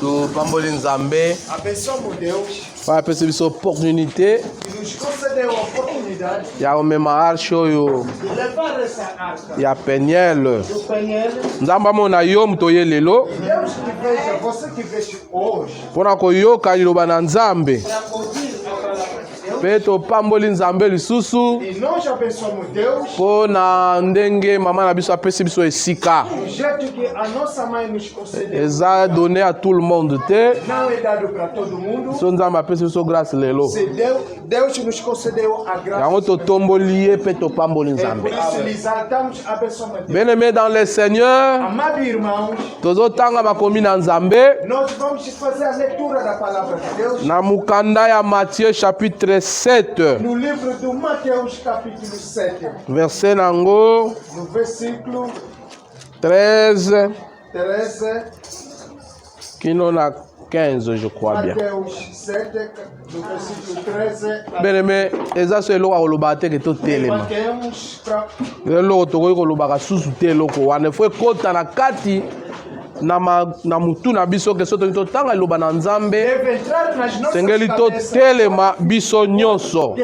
Do pamboli nzambe para perceber opportunité ya omema arche oyo ya Peniel nzamba mona yo mutoye lelo pona koyoka liloba na nzambe Peto pamboli nzambe lisusu pona ndenge mama na biso apesi biso esika eza donné à tout le monde te so nzambe apesi biso grâce lelo yango totomboli ye pe topamboli nzambe. Bien-aimé dans le Seigneur, tozotanga makomi na nzambe na mukanda ya Matthieu chapitre 7 verset nango 13 kino na 15 je crois bien. Bien-aimé, eza so eloko akoloba te ke totelema eloko tokoki kolobaka susu te eloko wana fo ekota na kati na mutu na biso ke soto totanga liloba na Nzambe sengeli totelema biso nyonso.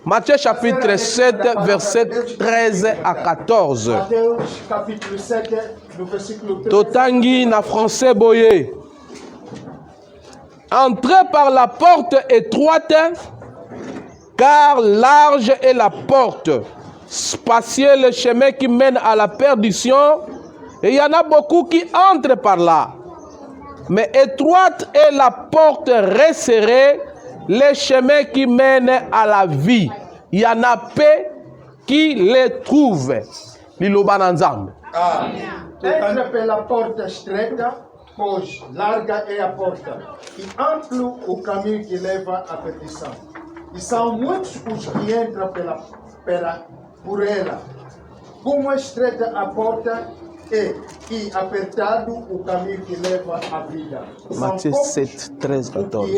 Matthieu chapitre 7 verset 13 à 14. Totangi na français boye. Entrez par la porte étroite, car large est la porte, spacieux le chemin qui mène à la perdition, et il y en a beaucoup qui entrent par là. Mais étroite est la porte resserrée, le chemin qui mène à la vie. Il y en a peu qui les trouvent. Liloba na Nzambe. Entre per la porta stretta, pois larga é a porta, e amplo o caminho que leva à perdição. E são muitos os que entram por ela. Como estreita a porta é, e apertado o caminho que leva à vida. Matthieu 7, 13, 14.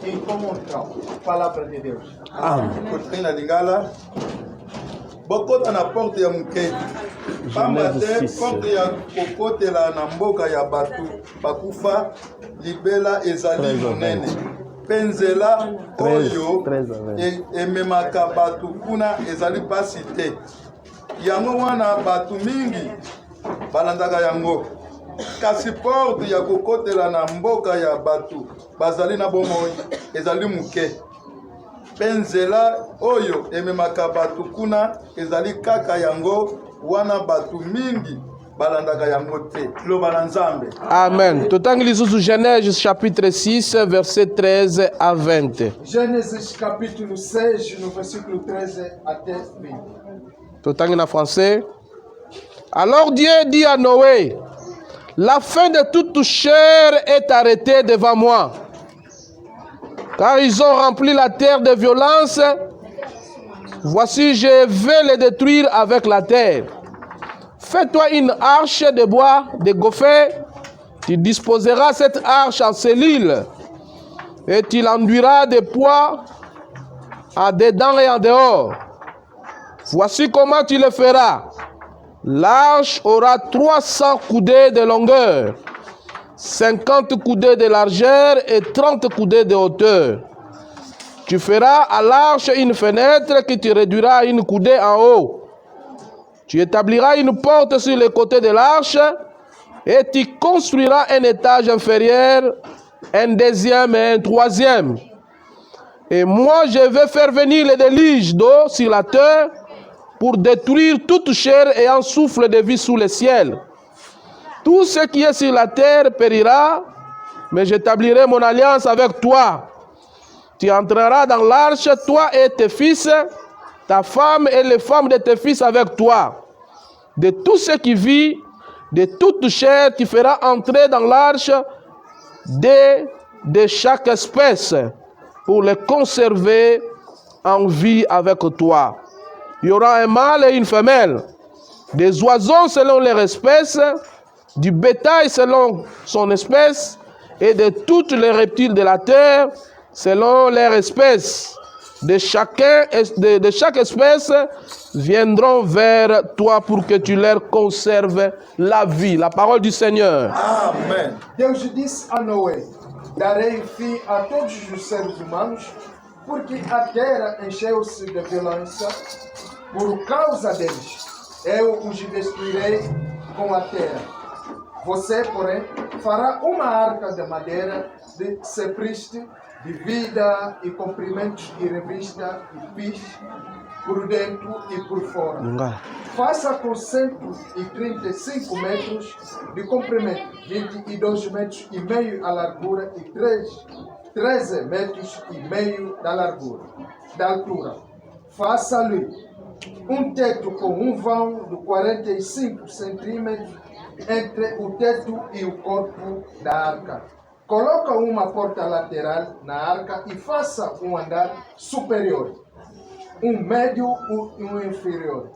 Que encontram a palavra de Deus. Amém. Bokota na porte ya muketi pamba te porte ya kokotela na mboka ya batu bakufa libela ezali monene penzela oyo ememaka batu kuna ezali pasi te yango wana batu mingi balandaka yango kasi porte ya kokotela na mboka ya batu bazali na bomoi ezali muke penzela oyo ememaka batu kuna ezali kaka yango wana batu mingi balandaka yango te. Loba na Nzambe. Amen. Totangi lisusu Genèse chapitre 6 verset 13 à 20. Genèse capítulo 6 no versículo 13 até 20. Totangi na français. Alors Dieu dit à Noé, la fin de toute chair est arrêtée devant moi. Car ils ont rempli la terre de violence, voici je vais les détruire avec la terre. Fais-toi une arche de bois, de gopher, tu disposeras cette arche en cellules, et tu l'enduiras de poids en dedans et en dehors. Voici comment tu le feras. L'arche aura 300 coudées de longueur, 50 coudées de largeur et 30 coudées de hauteur. Tu feras à l'arche une fenêtre que tu réduiras à une coudée en haut. Tu établiras une porte sur le côté de l'arche et tu construiras un étage inférieur, un deuxième et un troisième. Et moi, je vais faire venir les déluges d'eau sur la terre pour détruire toute chair ayant souffle de vie sous le ciel. Tout ce qui est sur la terre périra, mais j'établirai mon alliance avec toi. Tu entreras dans l'arche, toi et tes fils, ta femme et les femmes de tes fils avec toi. De tout ce qui vit, de toute chair, tu feras entrer dans l'arche de chaque espèce pour les conserver en vie avec toi. Il y aura un mâle et une femelle, des oiseaux selon leur espèce, du bétail selon son espèce, et de toutes les reptiles de la terre selon leur espèce. De chaque espèce viendront vers toi pour que tu leur conserves la vie. La parole du Seigneur. Amen. Deus disse a Noé, darei fim a todos os seres humanos, porque a terra encheu-se de violência por causa deles. Eu os destruirei com a terra. Você, porém, fará uma arca de madeira de cipreste, de vida e comprimentos e revista e pis por dentro e por fora. Faça com 135 metros de comprimento, 22 metros e meio a largura e 13 metros e meio da altura. Faça-lhe um teto com um vão de 45 centímetros entre o teto e o corpo da arca. Coloca uma porta lateral na arca e faça um andar superior, um médio e um inferior.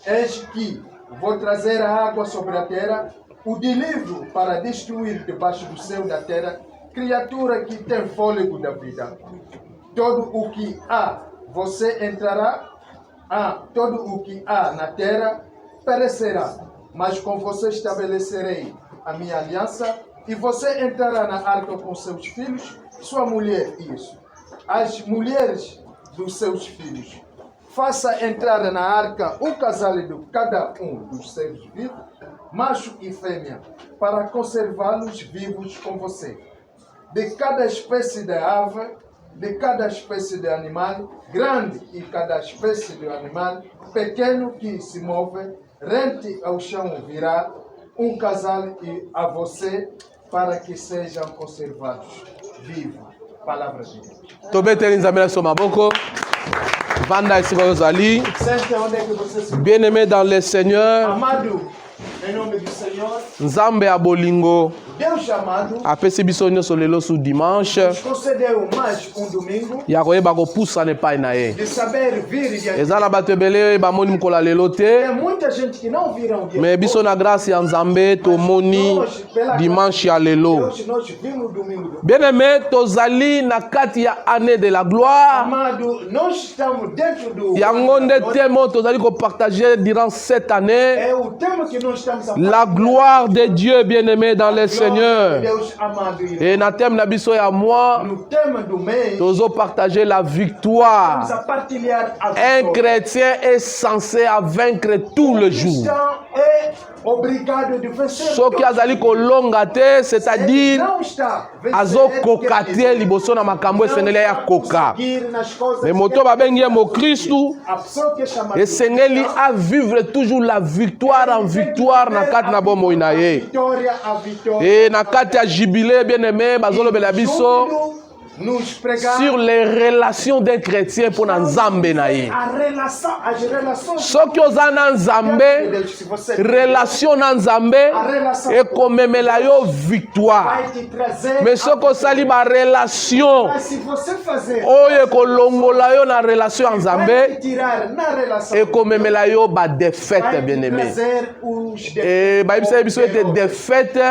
Eis que vou trazer a água sobre a terra, o dilúvio para destruir debaixo do céu da terra criatura que tem fôlego da vida. Todo o que há, você entrará, todo o que há na terra perecerá, mas com você estabelecerei a minha aliança e você entrará na arca com seus filhos, sua mulher, isso. As mulheres dos seus filhos. Faça entrar na arca um casal de cada um dos seres vivos, macho e fêmea, para conservá-los vivos com você. De cada espécie de ave, de cada espécie de animal, grande e cada espécie de animal, pequeno que se move, rente ao chão virá, um casal e a você, para que sejam conservados vivos. Palavra de Deus. Tobeteli nzambe na soma boko. Vanda esika ozali. Sente onde é que você se Bien-aimé dans le Seigneur. amado, em nome do Senhor, Nzambe ya bolingo. Deus amado, Apesi biso nyonso lelo su dimanche. nos concedeu mais domingo Ya koyeba kopusana epai na ye. de saber vir diante. Eza na bato ebele bamoni mokolo ya lelo te. Tem muita gente que não viram dia. Me biso na grâce ya Nzambe tomoni dimanche ya lelo. Hoje nós vimos domingo. Bien-aimé, tozali na kati ya année de la gloire. Amado, nós estamos dentro do. Yango nde temo tozali kopartager durant cette année. É o tema que nós estamos a La gloire de Dieu, bien-aimé dans le Seigneur. Deus amado. Et na thème na biso ya moi, No tema do mês, tozo partager la vamos victoire. a partilhar a Un vitória. chrétien est censé à vaincre tout le jour. Cristão é obrigado de vencer. Soki azali kolonga te, c'est-à-dire Não está azokoka te liboso na makambo esengeli ya koka. Me moto babengi ye mokristu esengeli a vivre toujours la victoire en victoire na kati na bomoi na ye. E na kati ya jubile bien-aimé bazolobela biso sur les relations d'un chrétien pour na nzambe na ye. Soki oza na nzambe, relation na nzambe ekomemela yo victoire. Mais soki osali ba relation oyo ekolongola yo na relation ya nzambe ekomemela yo ba défaite bien-aimé. Et bayebisa biso ete défaite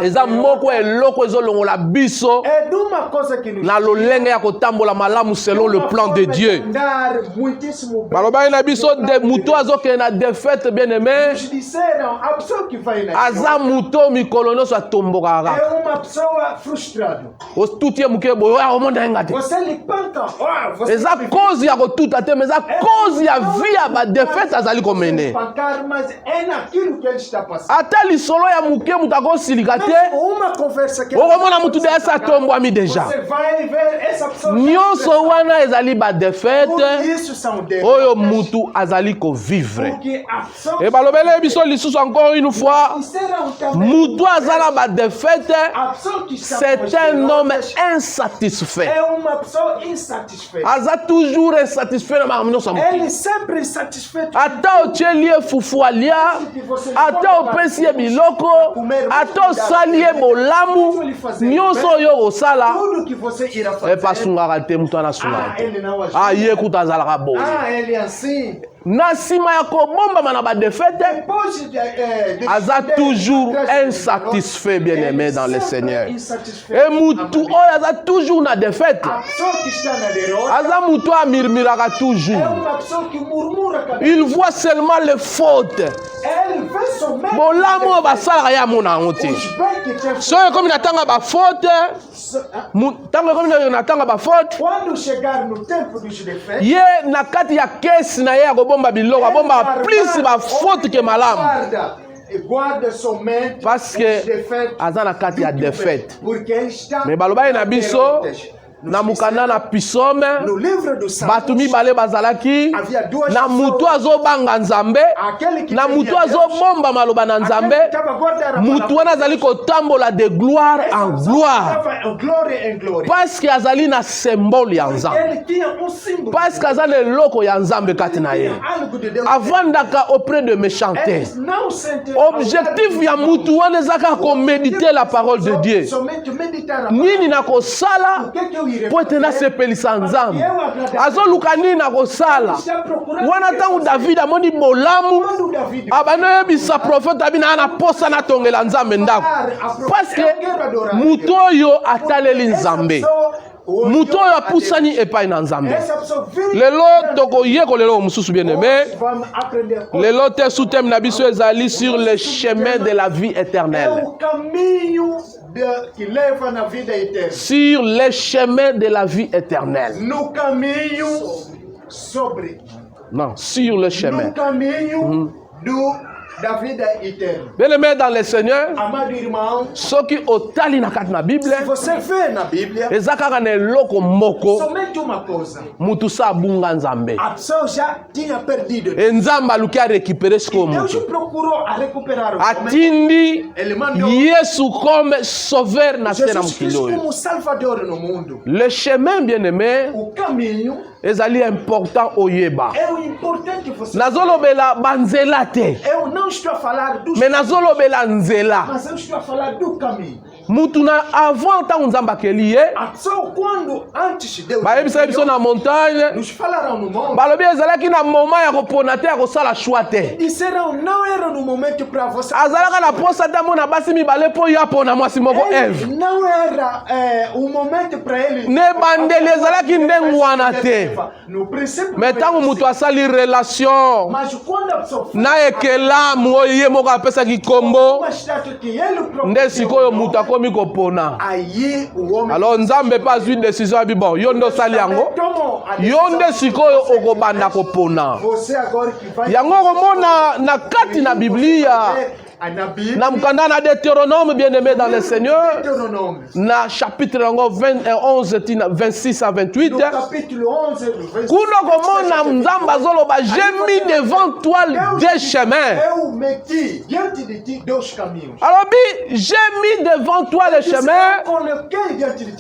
eza moko eloko ezolongola biso na lolenge ya kotambola malamu selon le plan de Dieu. Balobaki na biso de muto azokende na défaite bien-aimé aza muto mikolo nyonso atombokaka otuti ye moke boye oya komonda yenga te eza cause ya kotuta te mais eza cause ya vie ya badéfaite azali komene ata lisolo ya moke mutu akosilika te okomona mutu de esi atombwami deja nyonso wana ezali badéfaite oyo mutu azali kovivre. E balobele biso lisusu encore une fois mutu aza na badéfaite c'est un homme insatisfait. Aza toujours insatisfait na makambo nyonso ya mokili. Ata otieli ye fufu alia, ata opesi ye biloko, ata osali ye bolamu, nyonso oyo kosala epasungaka te mutu wana asungaka te. Ye kuta azalaka boye. Na nsima ya kobombama na badéfaite aza toujours insatisfait bien-aimé dans le Seigneur. Et mutu oyo aza toujours na défaite aza mutu amirmiraka toujours. Il voit seulement les fautes. Bolamu oyo basalaka ye amona yango te. Soki ekomi na ntango ya bafaute ntango ekomi na ntango ya bafaute ye na kati ya kesi na ye ya kobomba biloko abomba plus bafaute ke malamu parce que aza na kati ya défaite. Mais balobaki na biso na mukanda na pisome bato mibale bazalaki na mutu azobanga nzambe na mutu azobomba maloba na nzambe mutu wana azali kotambola de gloire en gloire parce que azali na symbole ya nzambe parce que aza na eloko ya nzambe kati na ye avandaka auprès de méchanter. Objectif ya mutu wana ezaka koméditer la parole de Dieu nini na kosala po ete nasepelisa nzambe azoluka nini na kosala wana ntango David amoni bolamu abandi oyebisa profete abi na posa natongela nzambe ndako parce que mutu oyo ataleli nzambe muto oyo apusani epai na Nzambe. Lelo tokoyeko lelo mususu bien-aimé. Lelo te sous-thème na biso ezali sur le chemin de la vie éternelle. Sur les chemins de la vie éternelle. Non, sur le chemin. Bien-aimé dans le Seigneur, ceux qui ont tali na kat na Bible, ezaka na eloko moko, mutu sa bunga Nzambe. Et Nzambe aluki a récupérer ce qu'on mutu. Atindi Yesu comme sauveur na tena mukilo. Le chemin, bien-aimé, ezali important oyeba. Nazolobela banzela te. Mais nazolobela nzela. Mutuna avant tant Nzambe akeli ye. Ba yebisa biso na montagne. Balobi ezalaki na moment ya kopona te ya kosala choix te. Azalaka na posa ta mona basi mibale po ya pona mwasi moko Eve. Ne bandeli ezalaki ndengu wana te. Mais tant mutu asali relation na ekelamu oyo ye moko apesaki kombo nde sikoyo mutu akomi kopona. Alors Nzambe pas une décision abi bon yo ndo sali yango yo nde sikoyo okobanda kopona yango komona na kati na Biblia. Na mukanda na Deutéronome, bien-aimé dans le Seigneur, na chapitre 11, 26 à 28, kuno komona Nzamba zoloba, j'ai mis devant toi des chemins. Alors j'ai mis devant toi les chemins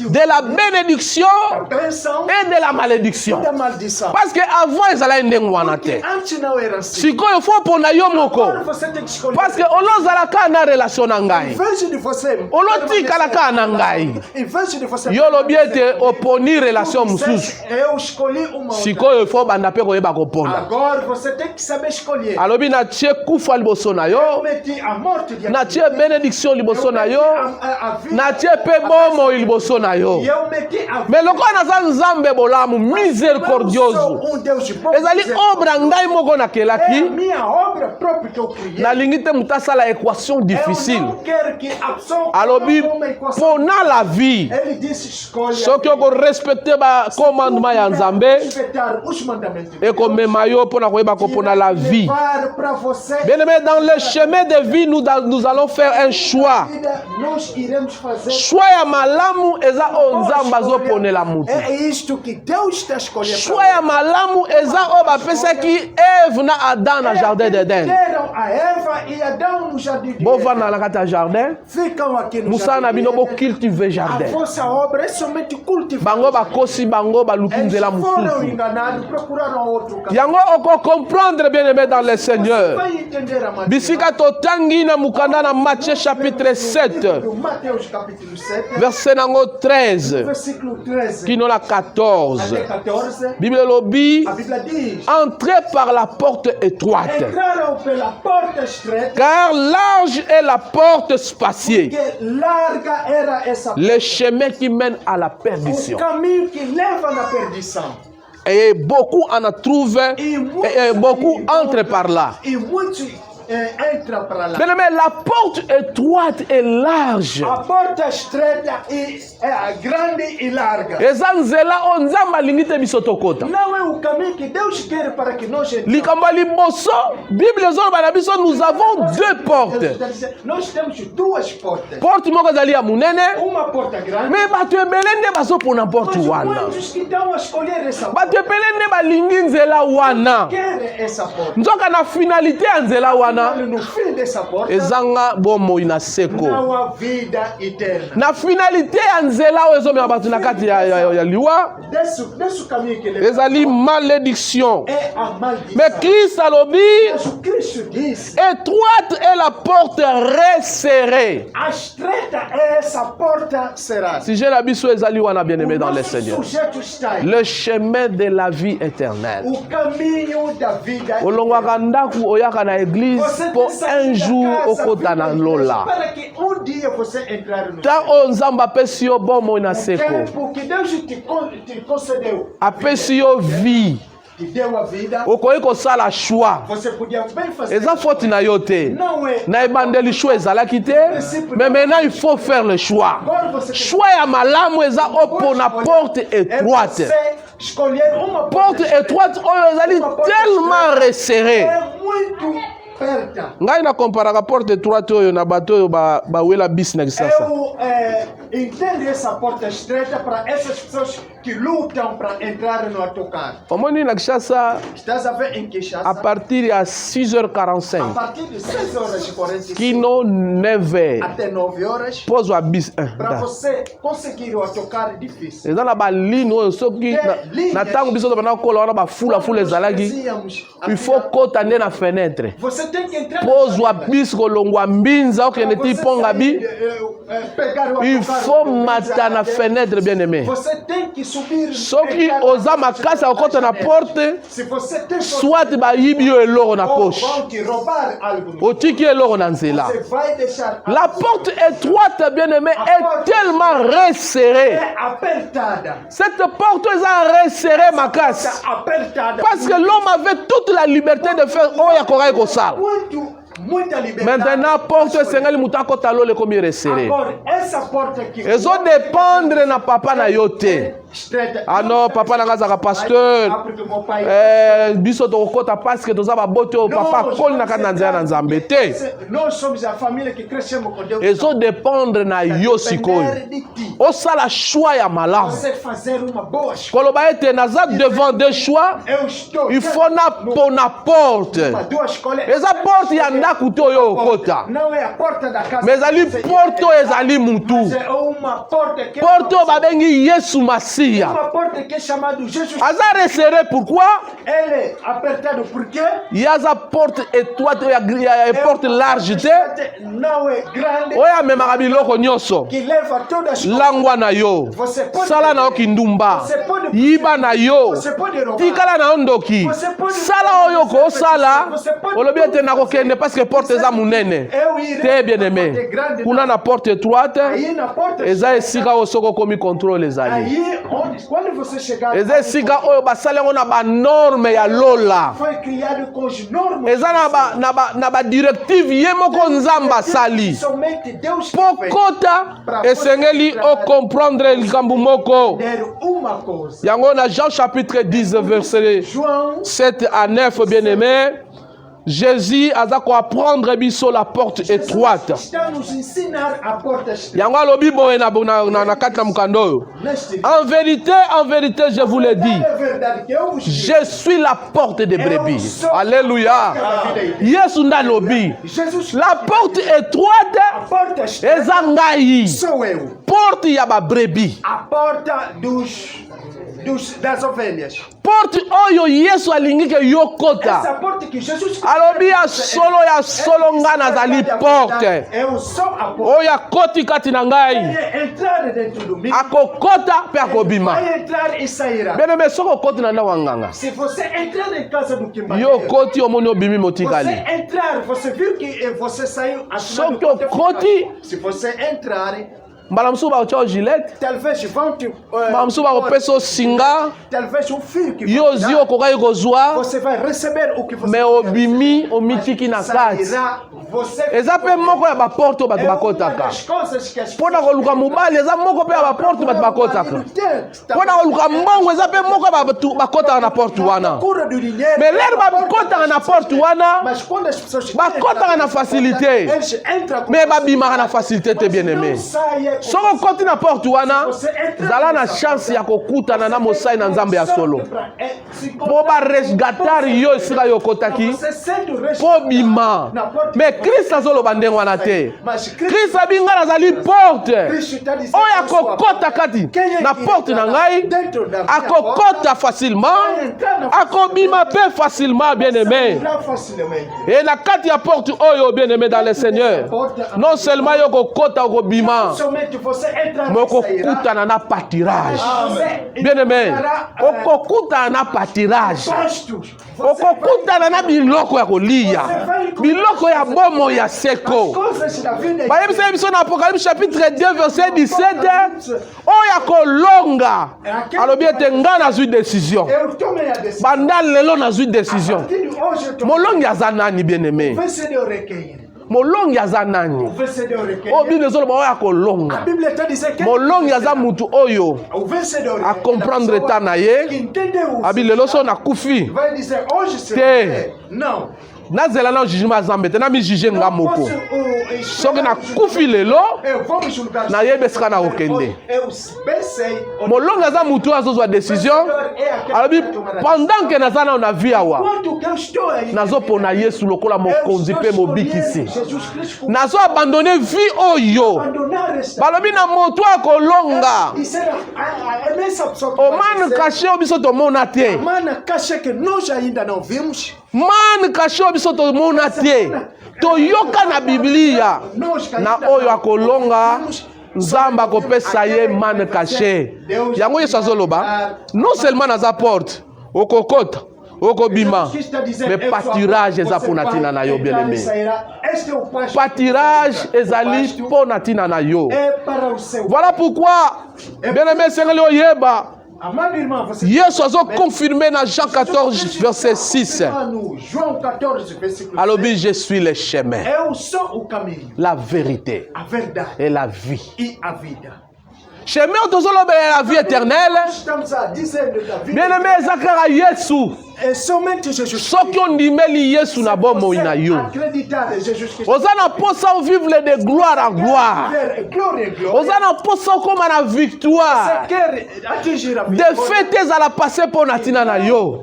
de la bénédiction et de la malédiction. Parce que avant ils allaient ndengwana te. Siko il faut pona yo moko. Parce que olozalaka na relation na ngai. Olotikalaka na ngai. Yo lobi ete oponi relation mususu. Sikoyo il faut banda pe koyeba kopona. Alobi na tie kufa liboso na yo. Na tie bénédiction liboso na yo. Na tie pe bomo liboso na yo. Mais loko na Nzambe bolamu misericordioso. Ezali obra ngai moko na kelaki. Na lingite mutasa la équation difficile. Alobi pona la vie. Ce qui on respecter ba commandement ya Nzambe et comme mayo pona koyeba ko pona la vie. Bien-aimé, dans le chemin de vie nous allons faire un choix. Choix ya malamu eza Nzamba zo ponela mutu. Choix ya malamu eza o ba pesa ki Eve na Adam na jardin d'Eden. Bova na la jardin. Musa na bino bo cultiver jardin. Bango ba kosi bango ba lukinzela mususu. Yango oko comprendre bien-aimé dans le Seigneur. Bisika totangi na mukanda na Matthieu chapitre 7. Verset nango 13. Kino la 14. Bible lobi. Entrez par la porte étroite. Car large est la porte spacieux. Le chemin qui mène à la perdition. Et beaucoup en trouvent et beaucoup entrent par là. Mais la porte étroite et large. La porte étroite est grande et large. Ezanzela onzamba lingite bisotokota. Likambali boso, Bible zolo banabiso nous avons deux portes. Porte moko zali ya munene. Mais batu ebelende baso pona porte wana. Batu ebelende balingi nzela wana. Nzoka na finalité ya nzela wana. Ezanga bomo ina seko. Na finalité ya nzela ozo me batu na kati ya liwa. Ezali malédiction. Mais Christ alobi étroite est la porte resserrée. Si j'ai la biso ezali wana bien-aimé dans le Seigneur. Le chemin de la vie éternelle. Olongwaka ndaku oyaka na église. pour un jour okota na lola. Para que dia você entrar no Ta o nzamba apesi yo bomo na seko. tempo que Deus te concedeu, Apesi yo vie. te deu a vida, Okoki kosala choix. você podia bem fazer. Eza faute na yo te. Não é. Na ebandeli choix ezalaki te. Mais maintenant il faut faire le choix. Agora você tem Choix ya malamu eza opo na porte étroite. você escolher uma Porte étroite oyo ezali tellement resserré. é muito perto. Ngai na comparaka porte étroite oyo na bato oyo bawela bis na kisasa. Eu entendo essa porta estreita para essas pessoas que lutam para entrar no autocarro. Omoni na Kinshasa Estás a ver em a Kinshasa? partir ya A 6h45 partir de 6 horas e 45 kino 9h até 9 horas, pozwa bis para você conseguir o autocarro é difícil. eza na baline oyo soki na ntango biso tobanda kokola wana bafula ezalaki Fazíamos a il faut fila. kota nde na fenêtre Você tem que entrar pozwa bis kolongwa mbinza okende ti pongabi pegar o il autocarro faut do mata na Brisa, fenêtre bien aimé você tem que subir. soki entrar oza makasi akokota na porte Se você tem soit bayibi yo eloko na ou poche vão te roubar algo, otiki eloko na nzela. você vai deixar La porte étroite, bien aimé, est tellement resserrée. é apertada. Cette porte est resserrée, ma casse. Apertada. Parce que l'homme avait toute la liberté de faire Oya Korai Kosal. Muita liberdade. Maintenant, porte Sengali Moutako Talo le comme resserré. Agora, essa porta aqui. Ils ont dépendre na papa na yote. Estreita. Ah non, papa na gazaka pasteur. Porque meu pai. Biso to kota parce que toza ba bote o papa kol na kana nzela na nzambe te. Nós somos a família que crescemos com Deus. Ils ont dépendre na yo sikoyo. Osala choix ya malamu. Você fazer uma boa escolha. Koloba ete naza devant des choix. Eu estou. Il faut na porte. Duas escolhas. Eza porte ya ndaku to yo okota. Não é a porta da casa. Mais ezali porte oyo ezali mutu. É uma porta que. Porte oyo babengi Yesu Masiya. Uma porta que é chamada Jesus. Aza resserré pourquoi? Elle est apertada porque. Yaza porte étroite ya porte large te. Não é grande. Oyo amemaka biloko nyonso. Que leva todas as coisas. Langwa na yo. Você pode. Sala na yo kindumba. Você pode. Yiba na yo. Você pode roubar. Tikala na yo ndoki. Sala oyo kosala. Olobi ete nakokende parce que porte eza munene. Eu irei. Te bien aimé. kuna na porte étroite Aí na porta. eza esika oyo soki okomi contrôle ezali Aí onde quando você chegar. eza esika oyo basali yango na banorme ya lola Foi criado com as normas. eza na badirective ye moko nzambe asali Somente Deus mpo kota esengeli okomprendre likambo moko uma coisa. yango na Jean chapitre 10 verset João 7 à 9 bien aimé Jésus a apprendre biso la porte étroite. Está nos ensinar a porta estreita. Yango alobi boye na kati na mukando oyo. En vérité, je vous le dis. Je suis la porte des brebis. Alléluia. Yesu ndalobi. La porte étroite eza ngai. Sou eu. Porte ya ba brebis. A porta das ovelhas. Porte oyo Yesu alingi ke yokota. Essa porta que Jesus alobi ya solo nga nazali porte. Eu sou a porta. Oyo akoti kati na ngai. Entrar dentro do mim. Akokota pe akobima. Vai entrar e sairá. Bene me soko okoti na ndako nganga. Se você entrar em casa do Kimba. Yo okoti omoni obimi motikali. Você entrar, você viu que você saiu. Soki okoti. Se você entrar. Mbala mosusu bakotia gilete. Talvez vão te. Mbala mosusu bakopesa singa. Talvez fio que. Yo ozwi okokaki kozwa. Você vai receber o que você. Me obimi omitiki na kati. Eza mpe moko ya baporte oyo bato bakotaka. Mpo na koluka mobali eza moko mpe ya baporte oyo bato bakotaka. Mpo na koluka mbongo eza mpe moko ya bato bakotaka na porte wana. Me lero bakotaka na porte wana bakotaka na facilité. Me babimaka na facilité te bien aimé. Soko okoti na porte wana zala na chance ya kokutana na mosali na nzambe ya solo mpo baresgatari yo esika yo okotaki mpo bima me Kristo azoloba ndenge wana te. Kristo abi ngai nazali porte oyo akokota kati na porte na ngai akokota facilement akobima mpe facilement bien aimé. Et na kati ya porte oyo bien aimé dans le Seigneur non seulement yo kokota okobima Certamente você entrará Mais e sairá. okokutana na pâturage. Você Bien aimé. encontrará, Okokutana na pâturage. postos. Você Okokutana na biloko ya kolia. Biloko ya bomo ya seko. coisas da vida. Bayebisa biso na Apocalypse chapitre 2 verset 17. Oya kolonga. Alobi ete nga nazwi décision. Eu tomei a decisão. Banda lelo nazwi décision. Hoje eu tomei. Molongi aza nani bien aimé? Vai ser de orequeira. Molongi aza nani? Vai ser de orequeira. O Bible ezoloba oya A kolonga. Bíblia está dizendo que Molongi aza mutu oyo o vencedor a comprendre ta na ye. que entendeu o Abi lelo so nakufi. vai dizer hoje se Te. não. Nazela na jugement Nzambe te na mi juge nga moko. Soki nakufi lelo Eu vou me julgar. nayebi esika na kokende. Eu bem sei. Molongi aza mutu oyo azozwa décision. Alobi pendant que naza nao na vie awa Quando que eu estou aí. nazopona Yesu lokola mokonzi mpe mobikisi. Jesus Cristo. Nazo abandonne vie oyo. Abandonar esta. Balobi na moto akolonga. Disseram, nessa pessoa. Omani kashe oyo biso tomona te. Mana caixa que nós ainda não vimos. Mani kashe oyo biso tomona te. Toyoka na Biblia. Na oyo akolonga Nzambe akopesa ye mani kashe. Yango Yesu azoloba. Non seulement naza porte. Okokota. Okobima. Mais pâturage eza mpona ntina na yo bien aimé. Pâturage ezali mpona ntina na yo. Voilà pourquoi bien aimé esengeli oyeba. Amado irmão, você Yesu azo confirmé na Jean 14 verset 6. no João 14, versículo Alobi je suis le chemin, eu sou o caminho, la vérité a verdade et la vie. e a vida. Chemin tozolobela la vie éternelle. Estamos a dizer da vida. Bien aimé eza kaka Yesu. É somente Jesus. Soki ondimeli Yesu na bomoi na yo. Acreditar em Jesus Cristo. Oza na posa ovivre de gloire en gloire. Glória em glória. Oza na posa okoma na victoire. Você quer atingir a vida. Defete ezala passe mpo na ntina na yo.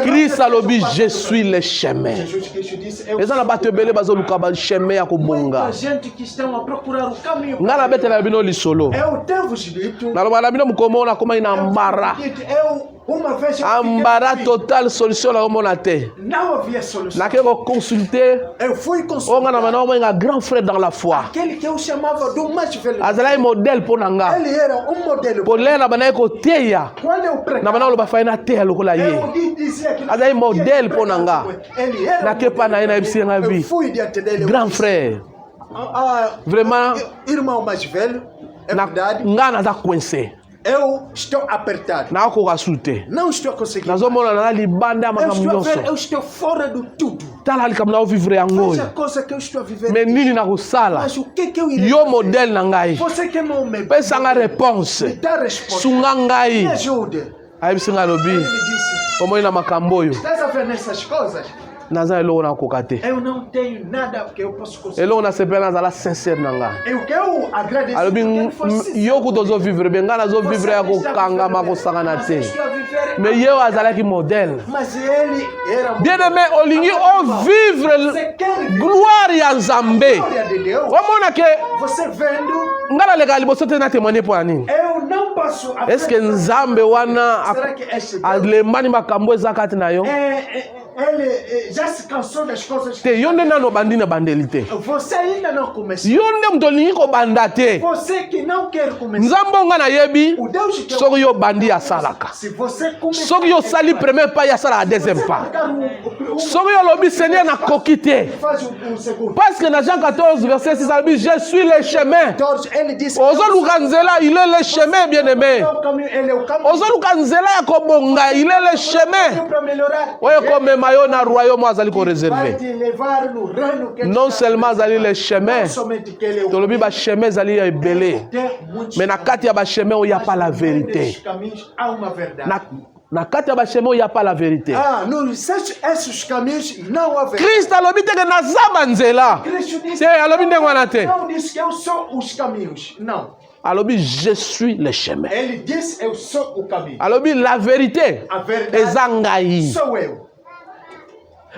Christ alobi je suis le chemin. Jesus Cristo disse, eu Eza na bato ebele bazoluka ba chemin ya kobonga. muita gente que estão a procurar o caminho. Nga nabetela bino lisolo. Eu tenho vos dito. naloba na bino mokoma ona komai na mbara. Eu uma vez eu Ambara total solution na komona te. não havia solução. Nake ko consulter Eu fui onga consultar na mana omenga grand frère dans la foi. aquele que eu chamava do mais velho. Azalai modèle pour nanga. Ele era modelo. Pour lena bana ko teya. Quando eu Na pregava, bana loba faina teya lokola ye. eu dizia que Azalai modèle pour nanga. ele era Na kepa na ina ibisi nga eu vi. fui diante dele. Grand frère. Vraiment Irmão mais velho, é na verdade. nga naza coincé. Eu estou apertado. Na ko kasute. Não estou conseguindo. Nazomona na libanda Eu makambo estou, a ver, eu nyonso. estou fora do tudo. Tala likambo na vivre yango. Essa coisa que eu estou a viver. Mais nini na kosala? Mas o que eu irei Yo fazer? modèle na ngai. Você que não me Pesa nga réponse. me dá resposta. Sunga Me ngai. ajude. Ayebisi nga lobi. Ele me disse, Omoi na makambo oyo. estás a ver nessas coisas? Naza eloko na koka te. Eu não tenho nada que eu possa conseguir. Eloko na sepela nazala sincère na nga. Eu quero agradecer. alobi porque foi sincero. yo kuta ozovivre be nga nazovivre ya kokangama kosangana te. Estou a viver, Mais ye oyo azalaki modèle. mas ele era Bien aimé olingi ovivre Você quer gloire ya nzambe. glória de Deus? Omona ke Você vendo, nga naleka liboso te na témoigner mpo ya nini. eu não passo a Est ce que nzambe wana Será que este Deus alembani makambo eza kati na yo ele já se cansou das coisas? te? Yo nde nano bandi na bandeli te. Você ainda não começou. Yo nde moto olingi kobanda te. Você que não quer começar. Nzambe oyo nga nayebi O Deus que soki yo bandi asalaka. se você começar Soki yo osali premier pas ye asalaka deuxième pas. Soki yo olobi Seigneur nakoki te. faz o segundo. Parce que dans Jean 14 verset 6 alobi je suis le chemin. Ele disse Ozoluka nzela il est le chemin bien aimé. ele é o caminho Ozoluka nzela ya kobonga il est le chemin. para melhorar. Oyo komema yo na royaume azali Vai koreserve. te levar no reino que Non seulement azali le chemin, somente que ele é o tolobi bachemin ezali ya ebele. tem muitos Mais na kati ya bachemin oyo ya pas la vérité. caminhos há uma verdade. Na kati ya bachemin oyo ya pas la vérité. Esses caminhos não há verdade. Christ alobi teke naza banzela. Cristo disse, Te alobi ndenge wana te. não disse que eu sou os caminhos. Não. Alobi je suis le chemin. Ele disse eu sou o caminho. Alobi la vérité A verdade eza ngai. sou eu.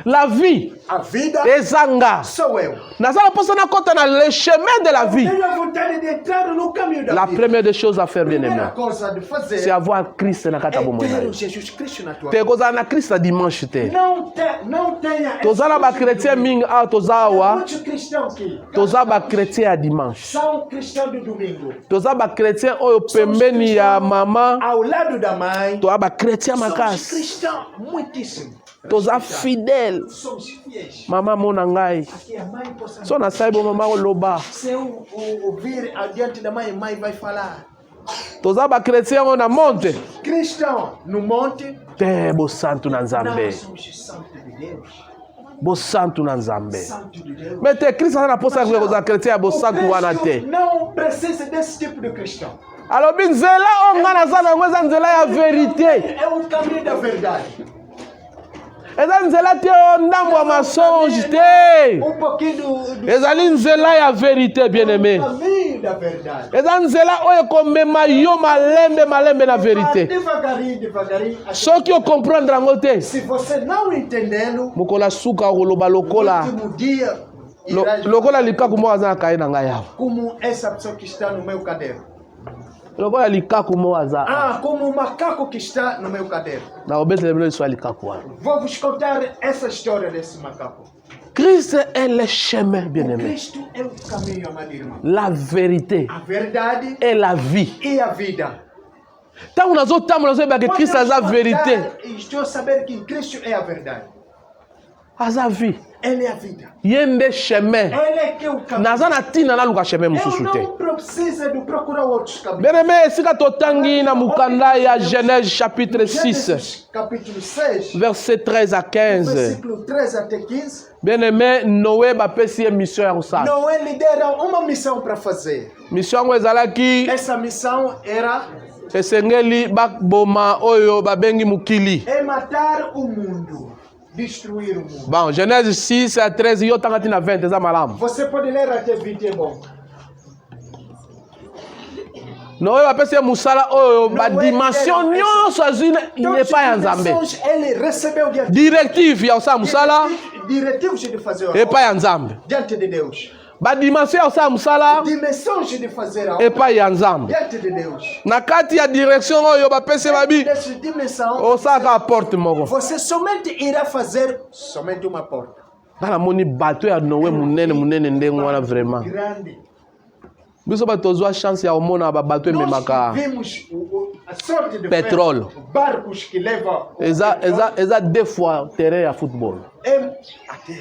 La vie. A vida Ezanga. sou eu. Nazala posa na kota na le chemin de la vie. Tenho a vontade de entrar no caminho da La vida. première des choses à faire, bien aimé, Primeira coisa de fazer c'est avoir Christ na kata é bomoi na ter yo. o Jesus Cristo na tua Te vida. kozala na Christ na dimanche te. Não tenha Tozala ba chrétien mingi a tozawa. muitos cristãos que Toza ba chrétien à dimanche. são cristãos do domingo. Toza ba chrétien oyo pembeni ya mama. Ao lado da mãe, Toza ba chrétien somos makasi. cristãos muitíssimo. Toza fidèle. Somos fiéis. Mama mona ngai. Que a mãe possa So na saibo mama oloba. se eu ouvir adiante da mãe, mãe vai falar. Toza ba chrétien oyo na monte. Cristão no monte, Te bo santo na nzambe. nós somos santos de Deus. Bo santo na nzambe. Santo de Deus. Mais te Christ na posa ko za chrétien bo santo wana te. Não precisa desse tipo de cristão. alobi nzela oyo ngai naza nango eza nzela ya verité. É o caminho da verdade. eza nzela te oyo ndambo ya masonge te. pouquinho do ezali nzela ya verité bien aimé. caminho da verdade. eza nzela oyo ekomema yo malembe malembe na verité. Devagarinho, devagarinho. soki okomprendre yango te Se você não entendendo, mokolo asuka okoloba no lokola último dia, irás lokola likaku moko aza na kaye na ngai awa. como essa pessoa que está no meu caderno. lokola likaku moko aza Ah, como o macaco que está no meu caderno. na obetele bino liso ya likaku wana. Vou vos contar essa história desse macaco. Christ est le chemin bien aimé. Cristo é o caminho, amado irmão. La vérité A verdade et la vie. e a vida. ntango nazotambola nazoyeba ke Christ aza vérité Estou a saber que Cristo é a verdade. aza vie Ele é a vida. ye nde chemin. Ele é que é o caminho. naza na ntina naluka chemin Eu mosusu te. não preciso de procurar outros caminhos. bien aimé esika totangi na mokanda ya Genèse chapitre 6 Gênesis capítulo 6, verset 13 à 15. versículo 13 até 15. bien aimé Noé bapesi ye mission ya kosala. Noé lidera uma missão para fazer. mission yango ezalaki Essa missão era esengeli baboma oyo babengi mokili. matar o mundo, destruir o mundo. Bon, Genèse 6 à 13 yo tanga tina 20 eza malamu. Você pode ler até 20, é bom. Noé bapesi ye mosala oyo badimension nyonso azwi epai ya nzambe. Ele recebeu directive ya kosala mosala diretivos de fazer a epai ya nzambe. diante de Deus. badimension ya kosala mosala Dimensões de fazer a epai ya nzambe. diante de Deus. Na kati ya direction oyo bapesi babi Nessa dimensão, osalaka porte moko. você somente irá fazer somente uma porta. nga namoni bato ya Noé munene munene ndenge wana vraiment. Grande. biso bato tozwa chance ya komona babato ememaka Nós vimos a sorte de Petróleo. barcos que levam o eza 2 fois terrain ya football. até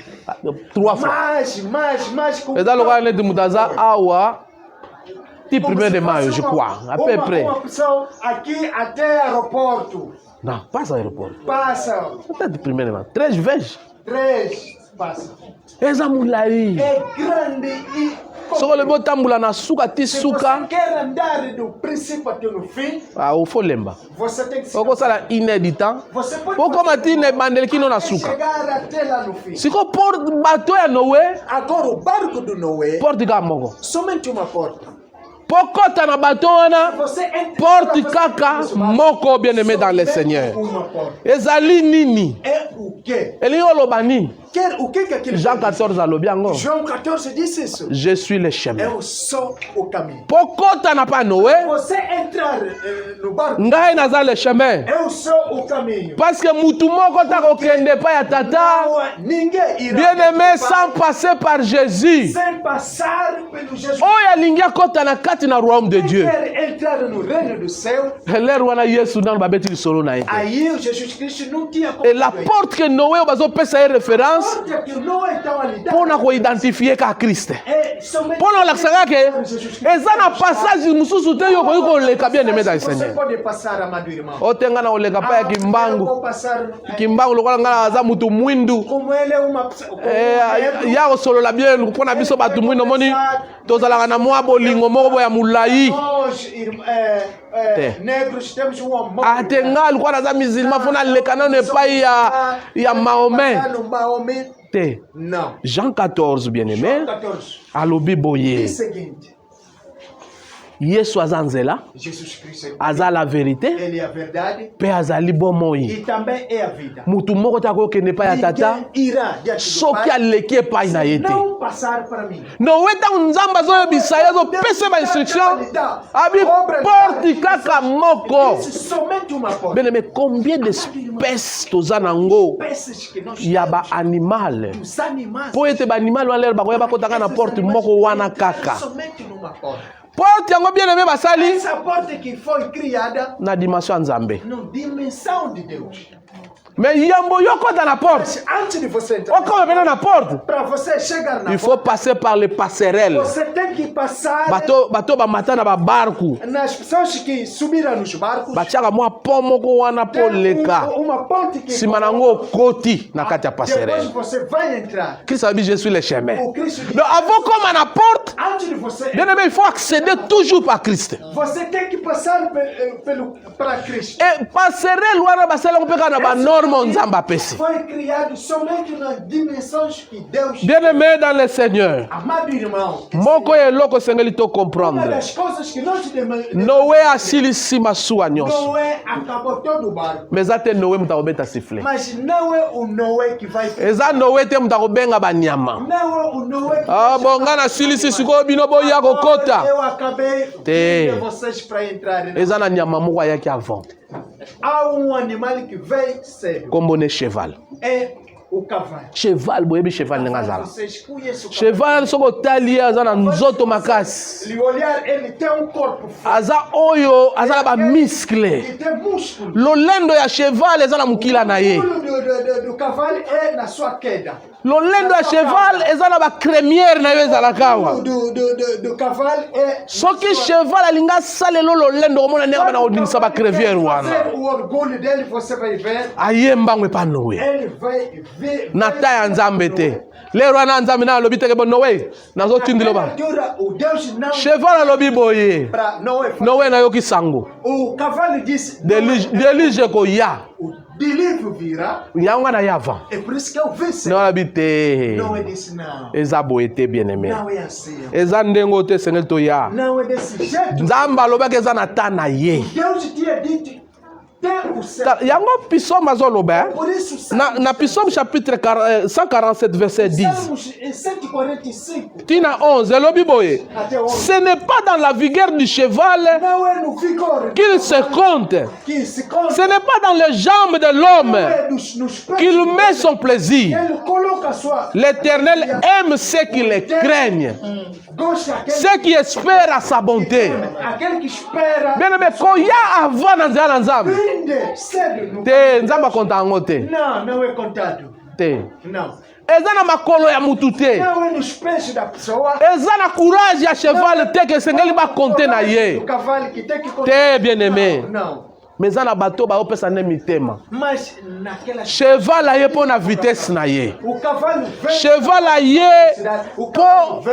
3 fois. mais com eza lokola neti moto aza awa ti 1er de maio je crois à peu près. uma opção aqui até aeroporto. non pas aéroport Passa peut-être 1er de maio 3 vezes 3, passa. eza molai. É grande e soko lobi otambola na suka ti se suka você quer andar do princípio até no fim, ofo lemba você tem que se okosala 1 heure du temps você pode okoma ti na ebandeli kino na suka. chegar até lá no fim. siko bato ya Noé Agora o barco do Noé, porte kaka moko somente uma porta. po kota na bato wana Você entra porte para fazer kaka isso, moko bien aimé dans le somente Seigneur. uma porta. ezali nini É o quê? elingi oloba nini. O que que aquilo Jean diz? 14 alobi yango João 14 disse isso. je suis le chemin. Eu sou o caminho. po kota na pa Noé Você entrar no barco, ngai naza le chemin eu sou o caminho. parce que mutu moko ta kokende pa ya tata Ninguém irá bien aimé sans passer par Jésus sem passar pelo Jesus. oyo alingi akota na kati na royaume de Dieu. Quer entrar no reino do céu, lere wana yesu nano babeti lisolo na ye te. aí o Jesus Cristo não tinha como. et la porte que Noé oyo bazopesa ye référence porta que não estava ali. mpona koidentifie ka Kriste É somente mpona olakisaka ke eza na passage mosusu te yo koki koleka bien aimé dans le você Seigneur. pode passar, amado irmão. otenga na koleka pa ya Eu kimbangu vou passar kimbangu lokola ngai aza mutu mwindu como ele é uma pessoa. ya kosolola bien mpona biso bato mwindu omoni tozalaka na mwa bolingo moko boya molai Nós, negros, temos um amor. ate ngai lokola naza musulman fo naleka nano epai ya Mahomet No Mahomet, te. não. Jean 14 bien aimé 14. alobi boye Diz o seguinte: Yesu aza nzela, Jesus Cristo é aza la vérité, Ele é a verdade pe azali bomoi. e também é a vida. Mutu moko ta kokende pa ya tata, Ninguém irá diante do soki Pai aleki epai na ye te. não passar para mim. Nowe ntango nzambe azoyebisa ye azopesa ba instruction, abi porte kaka moko. Esse somente uma porta. Bien aimé, combien d'espèces toza nango Peças que nós ya ba temos, animal. os animais, Po ete ba animal wana lero bakoya bakotaka na porte moko wana kaka. somente numa porta. Porte yango bien aimé basali Essa porta que foi criada na dimension ya Nzambe. na dimensão de Deus. Mais yambo yokota na porte. Antes de você entrar, Okoma pena na porte. para você chegar na Il faut passer par les passerelles. você tem que passar Bato bamata na babarku. nas pessoas que subiram nos barcos. Batiaka mwa pont moko wana po leka. Uma ponte que Nsima nango okoti na kati ya depois passerelle. você vai entrar. Christ a dit je suis le chemin. O Cristo diz, Donc avant comme na porte, antes de você bien aimé, il faut accéder toujours par Christ. você tem que passar para Cristo. Et passerelle wana basala mpeka na ba norme nzamba apesi. Foi criado somente nas dimensões que Deus. Bien aimé dans le Seigneur. Amado irmão, Moko eloko sengeli to uma comprendre. das coisas que nós devemos. Noé asilisi masuwa nyonso. Noé acabou todo o barco. Mais eza te Noé mutu akobeta sifflet. Mas não é o Noé que vai. Eza Noé te mutu akobenga banyama. Não é o Noé que Ah bon, nga nasilisi sikoyo bino boya kokota. Eu acabei Te. de vocês para entrarem. Eza na nyama moko ayaki avant. Há animal que veio cedo. Kombo ne cheval. É o cavalo. Cheval boyebi cheval ndenge azala. Vocês conhecem o cavalo. Cheval soko otali ye aza na nzoto makasi. Se olhar, ele tem um corpo forte. Aza oyo aza na bamiskle. Ele tem músculo. Lolendo ya cheval eza na mokila na ye. O músculo do cavalo é na sua queda. Lolendo ya cheval eza na bacrémière na yo ezalaka awa. Do cavalo é. Soki cheval alingi asalelo lolendo komona ndenge bana kodingisa bacrémière wana. O orgulho dele, você vai ver. Aye mbango epa Noe. Ele vai ver. Na ta ya Nzambe te. Lero wana Nzambe na alobi teke bo Noe. Nazotindilo ba. O Deus não. Cheval alobi boye. Para Noé. Noe nayoki sango. O cavalo disse. Delige koya. O delírio virá. Yango na yava. É por isso que eu venci. Ne wana bi te. Noé disse não. Eza boye te bien aimé. Não é assim. Eza ndengo te sengeli toya. Não é desse jeito. Nzambe alobaki eza na ta na ye. Deus tinha dito. Tem o céu. Yango Psaume azoloba. Por isso, Na Psaume chapitre 147 verset 10. Salmos em 145. Tina 11 elobi boye. Até 11. Ce n'est pas dans la vigueur du cheval Não é no vigor qu'il se compte. que se conta. Ce n'est pas dans les jambes de l'homme Não é nos pés qu'il met son plaisir. ele coloca a sua. L'Éternel aime ceux qui le craignent, Gosta aquele, ceux qui espèrent à sa bonté. aquele que espera. Bien aimé, koya avant na nzela na Nzambe. Vinde cedo. No... Te Nzambe akonta yango te. Não, não é contado. Te. Não. Eza na makolo ya mutu te. Não é nos pés da pessoa. Eza na courage ya cheval te ke esengeli bakonte na ye. O cavalo que tem que contar. Te bien aimé. Não. Mais eza na bato baopesa nde mitema. Mas naquela. Cheval aye mpo na vitesse na ye. O cavalo vem. Cheval aye mpo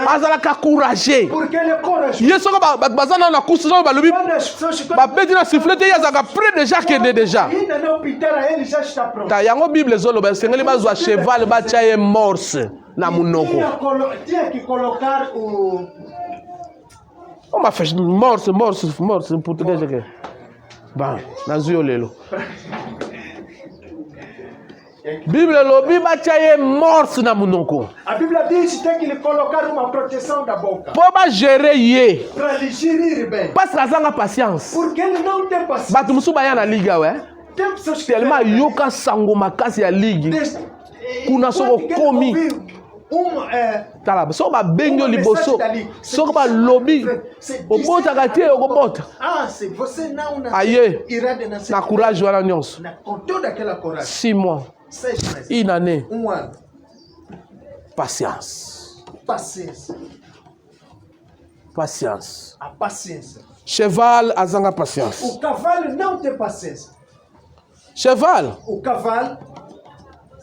azalaka courage. Porque ele é corajoso. Ye soko baza na course oyo balobi Quando as pessoas babeti na sifflet te ye azalaka près déjà kende déjà. ainda não pintaram, ele já está pronto. Ta yango bible ezoloba esengeli bazwa cheval batya ye morse na munoko. Tinha que colocar o. On m'a fait morse em português aqui. Bah, nazwi yo lelo. Bible lobi batya ye morse na munoko. A Bíblia diz que tem que lhe colocar uma proteção da boca. Po bagere ye. Para lhe gerir bem. Parce que azanga patience. Porque ele não tem paciência. Bato mosusu baya na ligue awe. Tem pessoas que. Tellement yoka sango makasi ya ligue. Kuna soko komi. Tala soko babengi yo liboso. Soko balobi. Obotaka te okobota. Ah, se você não Aye. irá de nascer. Na courage wana nyonso. Com toda aquela coragem. 6 mois. 6 meses. Une année. Ano. Patience. Paciência. Patience. A paciência. Cheval azanga patience. O cavalo não tem paciência. Cheval O cavalo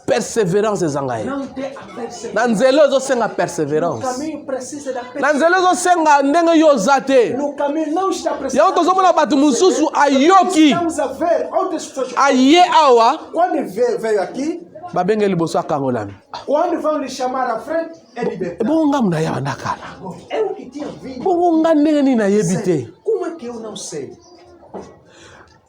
persévérance ezanga ye. não tem a perseverança. Na nzela ezosenga O persévérance. caminho precisa da Na perseverança. nzela ezosenga ndenge yo oza te. No caminho não está Yango precisando. tozomona bato mosusu ayoki Estamos a ver outras pessoas. aye awa Quando veio aqui, babenge liboso akangolami. Quando vão lhe chamar à frente, é libertar. Bongo nga muna ya ndakala. Eu que tinha vindo. Bongo nga ndenge nini nayebi te. Como é que eu não sei?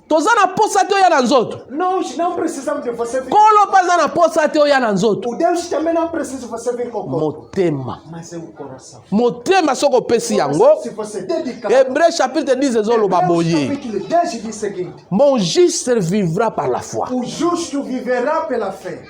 Toza na posa te oya na nzoto. Nós não precisamos de você vir. Kolo paza na posa te oya na nzoto. O Deus também não precisa de você vir com o corpo. Motema. Mas é o coração. Motema soko pesi yango. Se você dedicar. Hébreux chapitre 10 ezoloba boye. Capítulo 10 diz o seguinte. Mon juste vivra par la foi. O justo viverá pela fé.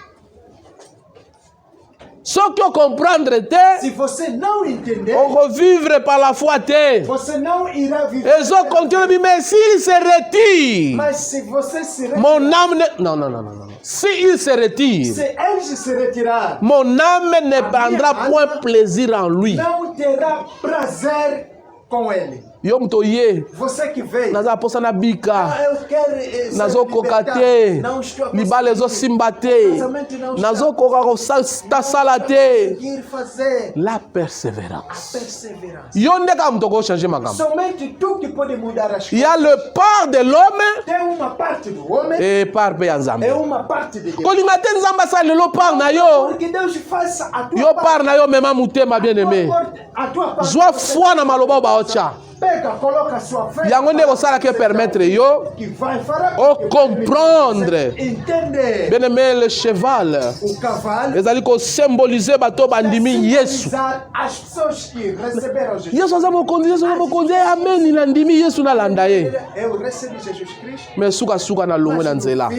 Só que eu compreendre te, Se você não entender, on va vivre par la foi te. você não irá viver. Ils ont continué, mais s'il se retire, Mas se você se mon âme ne... Non. Si il se retire, se ele se retirar, mon âme ne prendra point plaisir en lui. não terá prazer com ele. Yo mtoye, Você que veio. naza posa na bika, Eu quero ser nazo koka libertado. te, Não estou a libala ezo conseguir. simba te, Casamento não nazo está koka ta sala te. conseguir fazer. La persévérance. Perseverança. Yo ndeka mtoko changer makambo. Somente tu que pode mudar as Il y coisas. a le part de l'homme Tem uma parte do homem, et part pe ya Nzambe. é uma parte de Deus. Kolinga te Nzambe asalelo part na yo. Porque Deus faça a tua Yo part na yo mema mutema bien aimé. A tua parte. Zwa foi na maloba baocha. Pega, coloca a sua fé. Yango nde kosala ke permettre yo Que vai fazer. o comprendre. Entender. Bien aimé le cheval. O cavalo. Ezali ko symboliser bato bandimi Yesu. Simbolizar as pessoas que receberam Jesus. Yesu aza mokonzi, Yesu aza mokonzi. Amen na ndimi Yesu na landa ye. Eu recebi Jesus Cristo. Mais suka na longwe na nzela.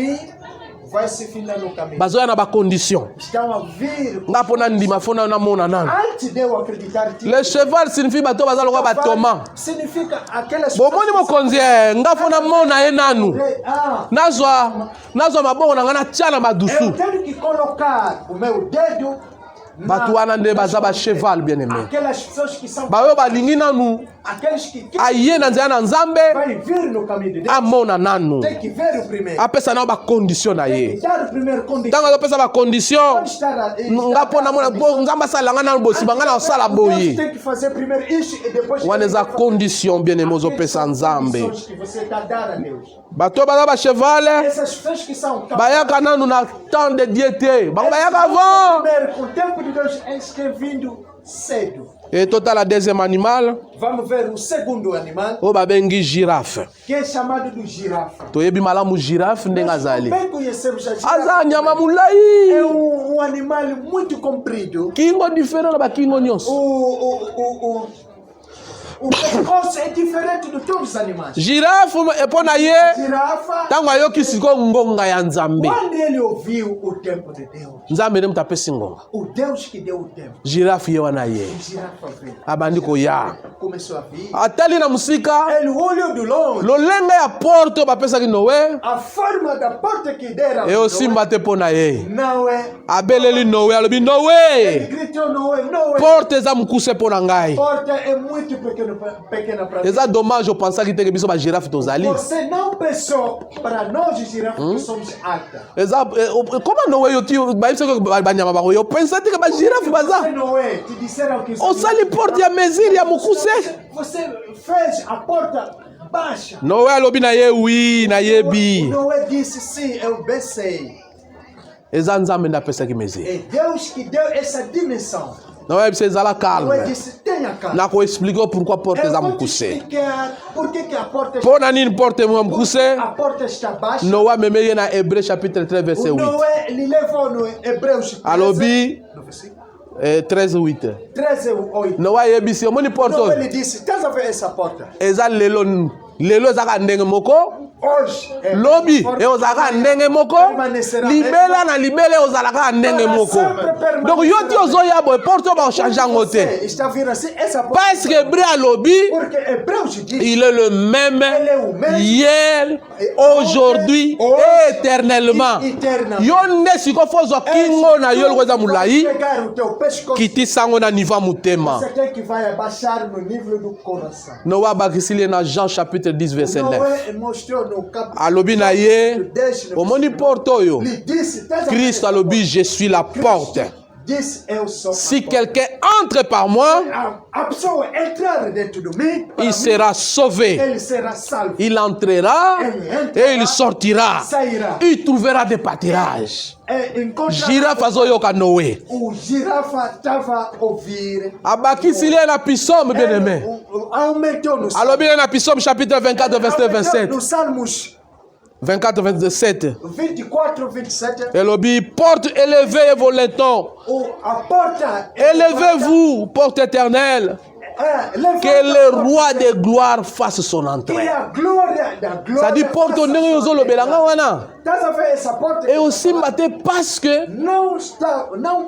Vai se findar no caminho. Bazoya na ba condition. Estão a vir. Nga pona ndima fona na mona nana. Antes de eu acreditar em ti. Le cheval signifie bato bazalo kwa batoma. Significa aquelas Bomoni mokonzi nga fona mona ye nanu. Nazwa mabongo na ngana tiana Eu badusu. tenho que colocar o meu dedo Bato wana nde baza ba cheval bien aimé. aquelas pessoas que são Bayo balingi nanu aqueles que aye na nzela na Nzambe vai vir no caminho de Deus. amona nanu. Tem que ver o primeiro. Apesa na ba condition na ye. Dar o primeiro condição. Tanga azopesa ba condition. Estar Nga pona mona bo Nzambe asala nga na bosi bangana osala boye. tem que fazer primeiro isso e depois Wana eza condition bien aimé ozopesa Nzambe. condições que você está a dar a Deus. Bato baza ba cheval Essas pessoas que são bayaka nanu na temps de diété. Bango bayaka avant. primeiro com o tempo de Deus eles têm vindo cedo. Et total, deuxième animal, Vamos ver o segundo animal o babengi girafe. que é chamado do girafa. Toyebi malamu girafe ndenga Nós zali. também conhecemos a Aza girafa. nyama É mulai. um animal muito comprido. Kingo diferent na bakingo nyonso. O pescoço é diferente de todos os animais. Girafe epona ye Girafa, tango ayoki siko ngonga ya Nzambe. quando ele ouviu o tempo de Deus, Nzambe nde mutapesi ngonga. o Deus que deu o tempo, Girafe ye wana ye. o girafa veio, Abandi koya. começou a vir. Atali na musika. Ele olhou do longe, Lolenga ya porte bapesaki Noé. a forma da porta que deram. E osimba te pona ye. Não é. Abeleli Noé alobi Ele Noé. gritou, não é, não é. Porte eza mukuse pona A ngai. porta é muito pequena para mim. Eza dommage opensaki te ke biso ba girafe tozali. Você não pensou para nós, girafas, que somos altas. Eza comment Noé yo ti ba biso ba nyama ba yo pensa te ke ba girafe Você baza. não é, te disseram que Osali porte ya mesure ya mukuse. Você fez a porta baixa. Noé alobi na ye oui na yebi. Noé disse sim, eu bem sei. Eza Nzambe nde apesaki mesure. É Deus que deu essa dimensão. Noé bisa ezala Noé calme. disse, tenha calma. Na koexplike pourquoi porte Eu eza vou te mukuse. explicar por que a porta Mpona nini porte mo mukuse? a porta está baixa. Noé ameme ye na Hébreux chapitre 3 verset O 8. Noé, ele levou no Hebreus 13, Alobi no versículo 13 8. 13:8. Noé ayebisi omoni porte Então oyo. ele disse, estás a ver essa porta? Eza lelo ezaka ndenge moko. Hoje, Lobi eozalaka ndenge moko. Libela na libela eozalaka ndenge moko. Donc yo ti ozoya boye porte oyo baochange yango te. está vendo assim, essa porta. Parce que Hébreu alobi Porque Hebreus diz, il est le même hier, aujourd'hui et éternellement. Yo nde siko fozwa kingo na yo loko eza mulai pegar o teu pescoço, kiti sango na niveau ya motema. você tem que vai abaixar no nível do coração. Noé abakisili ye na Jean chapitre 10 verset 9. Noé mostrou no capítulo Alobi na ye 10, omoni porte oyo ele disse, estás a ver Christ essa alobi je suis la porte. Si quelqu'un entre par moi, il sera sauvé. Il entrera et il sortira. Il trouvera des pâturages. Girafe azoyoka Noé. Abakisi lié na Psaume bien aimé. Alors bien na Psaume chapitre 24 verset 27. 24 27. Et lobby porte élevez vos letons. Élevez-vous porte éternelle. Que le roi de gloire fasse son entrée. Ça dit porte au nez aux olobelanga wana. Et aussi maté parce que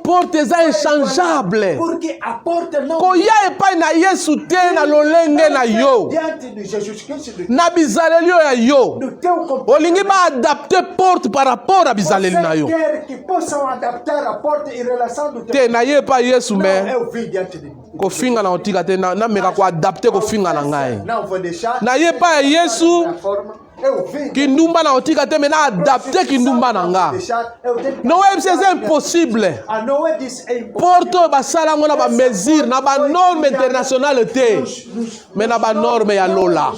porte est inchangeable. Koya epai na Yesu te na lolenge na yo. Na bizaleli ya yo. Olingi ba adapter porte par rapport à bizaleli na yo. Te na ye pa Yesu me. Ko finga na otika te na meka ko adapter ko finga na ngai. Na ye pa Yesu kindumba na otika te me na adapter kindumba na nga. Noé c'est impossible. Porto basala ngona ba mesure na ba norme internationale te. Mais na ba norme ya lola.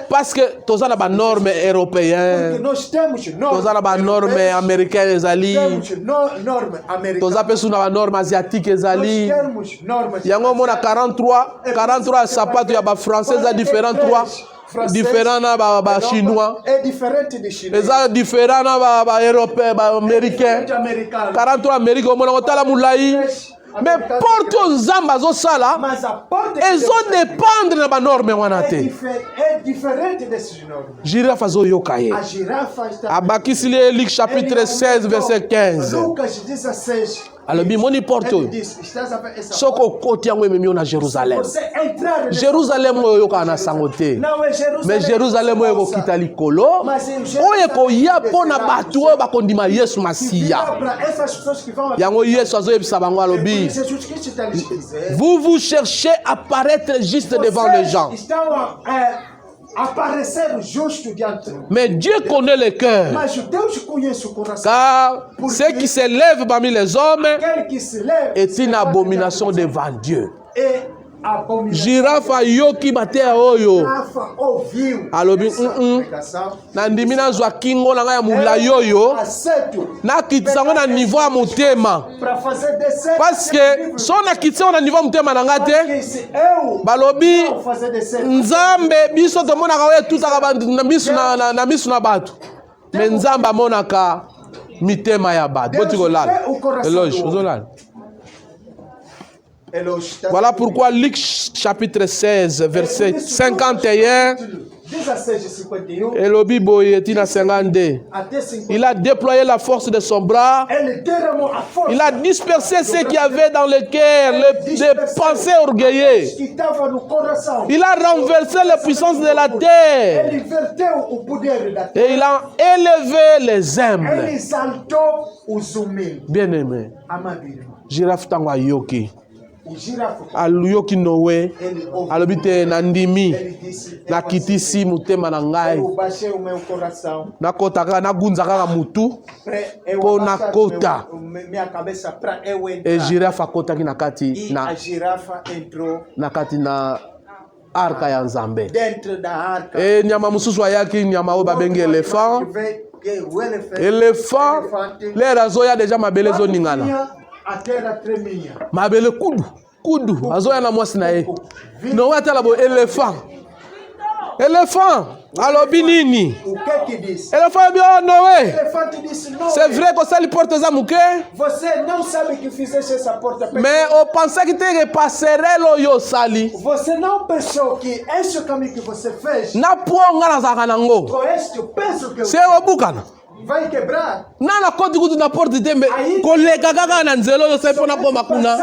Parce que tous les normes européennes, tous les normes américaines, tous les normes asiatiques, il y a 43 sapatos, il y a français, différents 3. Différents na chinois et différents na européens, américains. 43 américains, on a la moulaï. Mais porte aux zambas au sala, elles ont dépendre de la norme wanate. Girafe azo yokaye. Abakisi Luc chapitre 16 verset 15. Alors bimoni porto. Soko koti yango ememi na Jérusalem. Jérusalem oyo yoka na sangote. Mais Jérusalem oyo kokita likolo. Oyo koya pona batu oyo bakondima Yesu Masiya. Yango Yesu azo yebisa bango alobi. Vous cherchez à paraître juste devant les gens. Mais Dieu connaît le cœur. Car ce qui s'élève parmi les hommes est une abomination devant Dieu. Girafe yoki bate oyo alobi nandimi nazwa kingo na ngai ya mulayi oyo nakitisa na niveau ya motema parce que so nakitisa na niveau ya motema na ngai te balobi nzambe biso tomonaka oyo etutaka na misu na bato me nzambe amonaka mitema ya bato botikolala eloge ozolala. Voilà pourquoi Luc chapitre 16 verset 51 et le Bible est 52. Il a déployé la force de son bras. Il a dispersé ceux qui avaient dans le cœur les pensées orgueilleuses. Il a renversé les puissances de la terre. Et il a élevé les humbles. Bien aimé. Girafe tango yoki. Aluyoki Noé alobite nandimi nakitisi mutema na ngai nakota na gunza kaka mutu po nakota et girafe akotaki nakati na arka ya Nzambe et nyama mususu ayaki nyama oyo babengi éléphant lera zoya deja mabele zoningana mabele kudu azoya na mwasi na ye no watala bo éléphant alobi nini éléphant bi oh Noé c'est vrai que ça lui porte za muke mais on pensait que te repasserait lo sali você não pensou que esse caminho que você fez na ponga na zakanango c'est obukana vai quebrar. Nana koti kutu na porte tembe koleka kaka na nzelo yo sai pona koma kuna.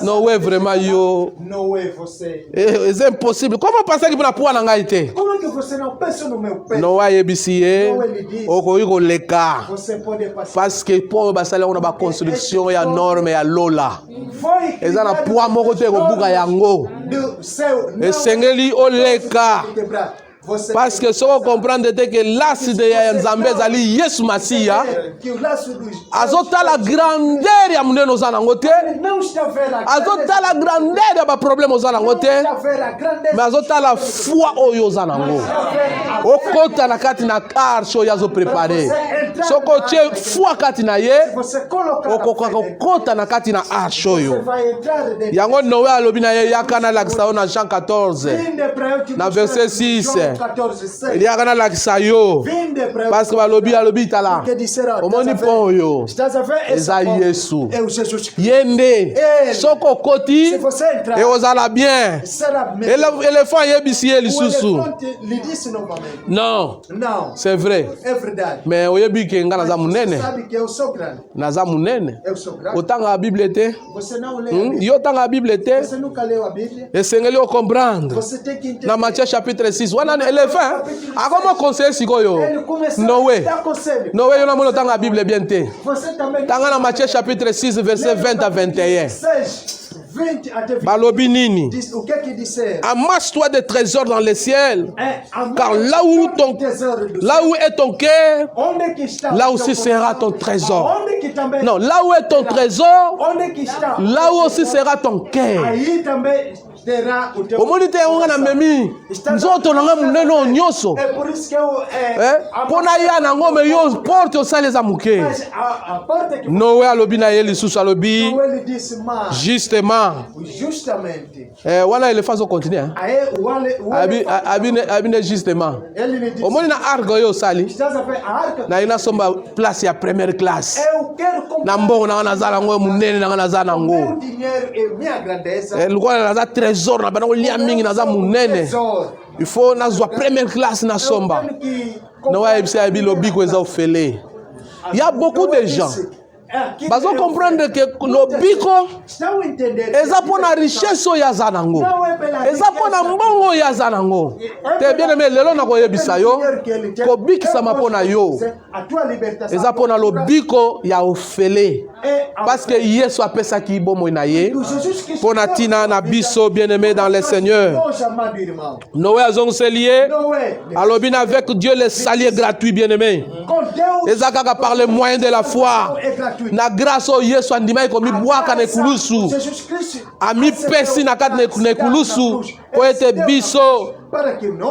No way vraiment yo. No way você. C'est impossible. Comment penser que pona pouvoir na ngai te? Como que você não pensa no meu pé? No way ebisiye. Oko iko leka. Você pode passar. Parce que pour basala on a ba construction ya norme ya lola. Eza na pouvoir moko te ko buka yango. Esengeli oleka. Parce que ce qu'on comprend de que l'as de Nzambe zali Yesu Masiya azota la grandeur ya munene oza nango te, azota la grandeur ya ba problème oza nango te, mais azota la foi oyo oza nango okota na kati na arche oyo azo préparer soko tie foi kati na ye okokota na kati na arche oyo yango Noé alobi na ye yaka na lakisa yo na Jean 14 na verset 6 il yaka na lakisa yo parce que alobi tala omoni pon oyo eza Yesu yende soko koti et ozala bien éléphant yebisi ye lisusu non c'est vrai mais oyebi ke nga naza munene otanga Bible te yo tanga Bible te esengeli o comprendre na Matthieu chapitre 6 wana éléphant akomo conseiller sikoyo Noé yo na mono tanga Bible bien te tanga na Matthieu chapitre 6 verset 20 à 21 balobi nini amasse-toi des trésors dans les ciels car là où est ton cœur là aussi sera ton trésor. Non, là où est ton trésor là où aussi sera ton cœur. Omoni te onga na memi nzoto nanga muneno nyonso pona ya nango me yo porte osaleza muke. Noé alobi na ye lisusu alobi justement wana éléphant zo continuer abine justement omoni na argo yo sali na ina somba place ya première classe na mbongo na nazala ngo munene na nazala ngo lukola naza trésor na bana lia mingi naza munene il faut nazwa première classe na somba na wa ebisa bilobi ko eza ofele. Il y a beaucoup de gens bazo comprendre que lobiko eza pona richesse oyo aza nango eza pona mbongo oyo aza nango te bien aimé lelo na koyebisa yo kobikisama pona yo eza pona lobiko ya ofele parce que Yesu apesaki bomoi na ye pona tina na biso bien aimé dans le Seigneur. Noé azongeli alobi avec Dieu le salut est gratuit bien aimé eza kaka par le moyen de la foi na grâce o Yesu andima ikomi bwaka na ekulusu ami pesi na kati na ekulusu po ete biso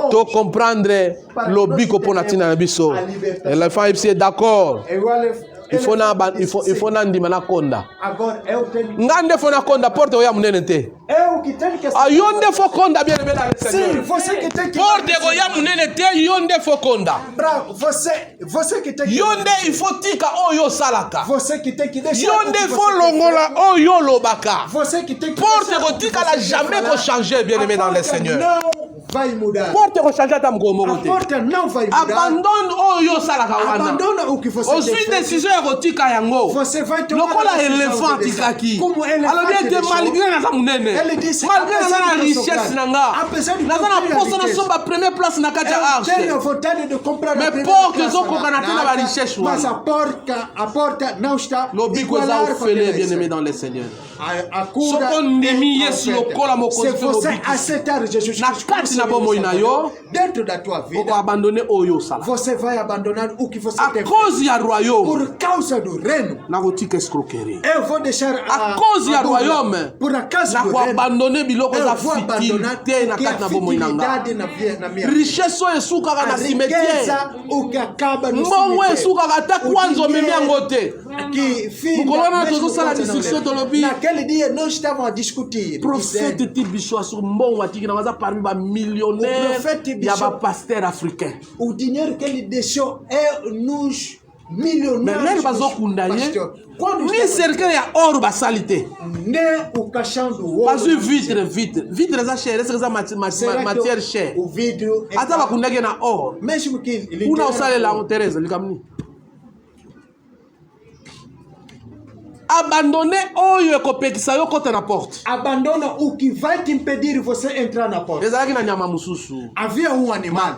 to comprendre lobiko pona tina na biso. L'éléphant est d'accord. Il faut na ndima na konda ngande fo na konda porte oya munene te ayonde fo konda bien aimé dans le Seigneur porte oya munene te yonde fo konda yonde il faut tika oyo salaka yonde fo longola oyo lobaka porte ko tika la jamais ko changer bien aimé dans le Seigneur. Porte ko changer ta mko mokote abandonne oyo salaka wana aussi décision erotika yango lokola éléphant tikaki alobi ete malgré naza munene malgré naza na richesse nanga naza na posa na somba première place na kati ya arche mais porte ezokoka na te na ba richesse wana lobiko eza ofele bien aimé dans le Seigneur. Soko ndemi Yesu lokola mokonzi pe lobiki na kati na bomoi na yo oko abandonner oyo sala à cause ya royaume na kotika escroquerie à cause ya royaume na ko abandonner biloko za futilité na kati na bomoi nanga richesse oyo esukaka na cimetière mbongo esukaka ta kwanza omemi yango te mukolona tozosala discussion tolobi prophète tibiso sur mbongo atiki na baza parmi ba millionnaire ya ba pasteur africain mais bazo kundaye ni cercle ya or basalité bazu vitre za cher ça matière chère ata bakundake na or una osalela en Thérèse likamni abandonner oyo ekopekisa yo kota na porte. Abandonne ou qui va t'impedir você entrar na porte. Ezalaki na nyama mususu. Havia um animal.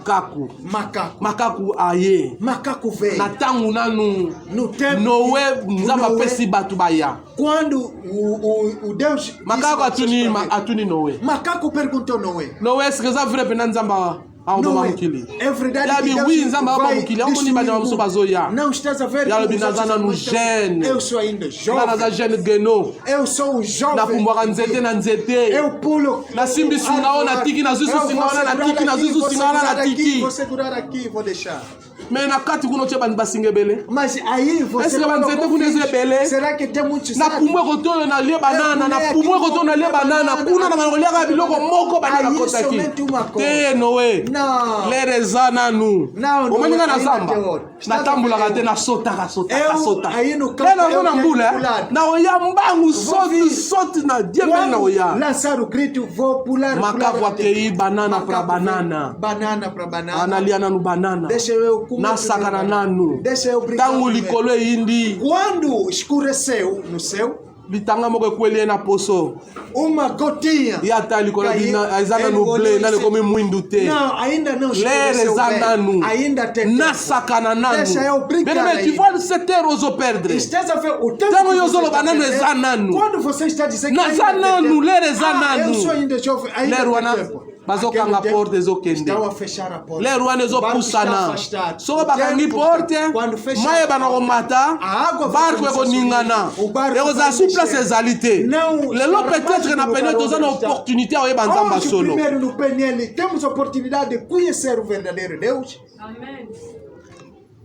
Makaku aye. Makaku veio. Na tangu nanu. No tempo. Noé nzamba pesi batu baya. Quando o Deus Makaku atuni Noé. Macaco perguntou Noé. Noé, est-ce que ça vrai pena nzamba? É verdade Ya que bi Deus wi nzamba ba vai mukili amu ni bana muso bazoya. Não estás a ver Ya que lobi os outros nazana não nu estão- jeune. Eu sou ainda Bana jovem. za jeune geno. Eu sou um Na jovem. pumbwaka nzete na nzete. Eu pulo. Na simbi singao na tiki na zuzu singao na tiki na zuzu singao na tiki. Vou segurar aqui, vou deixar. Mais na kati kuno che bani basingebele. Mas aí você Est-ce que colocou banzete kuna filhos. ezebele? Será que tem muitos Na pumwe koto na lie banana, na pumwe koto na lie banana. Kuna na mangoliaka biloko moko banana Aí kota ki. somente uma coisa. Te noe. Não. Lereza nanu. Não, Omaninga na ainda zamba. tem outro. Na tambulaka te na sota ka sota ka Eu, sota. aí no campo, Lena eu na tenho mbula. pulado. Na oya mbangu soti vir. soti na diembe na oya. Lançar o grito, vou pular. Makavu akei banana pra Macaco banana. vem, banana para banana. Analia nanu banana. Deixa eu comer. Na sakana primeiro. nanu. Deixa eu brincar. Tangu primeiro. likolo eyindi. Quando escureceu no céu, Litanga moko ekweli na poso. uma gotinha. Ya ta likolo caiu, bina ezana ele no olhou ble e na disse, lekomi mwindu te. Não, ainda não Lere escureceu bem. zananu. Ainda tem Na tempo. sakana nanu. Deixa eu brincar Bene tu ainda. vois cette terre ozo perdre. Estás a ver o tempo Tango que yozolo você está banano perdendo? ezananu. Quando você está dizendo Na que ainda tem zananu, tempo. lere zananu. Eu sou ainda jovem, ainda Lere tem wana tempo. bazokanga Aquele tempo, porte ezokende. estão a fechar a porta. Lere wana O barco está ezopusana. afastado. Soko O bakangi tempo porte. está- quando fecha Maye a bana porta, komata. a água vai Barco começar a ekoningana. subir. O barco Ekozala vai sous place mexer. ezali te. Não Lelo estará peut-être mais na no pene lugar toza na onde está. opportunité oyeba nzamba Hoje, solo. primeiro no PNL, temos a oportunidade de conhecer o verdadeiro Deus. Amen.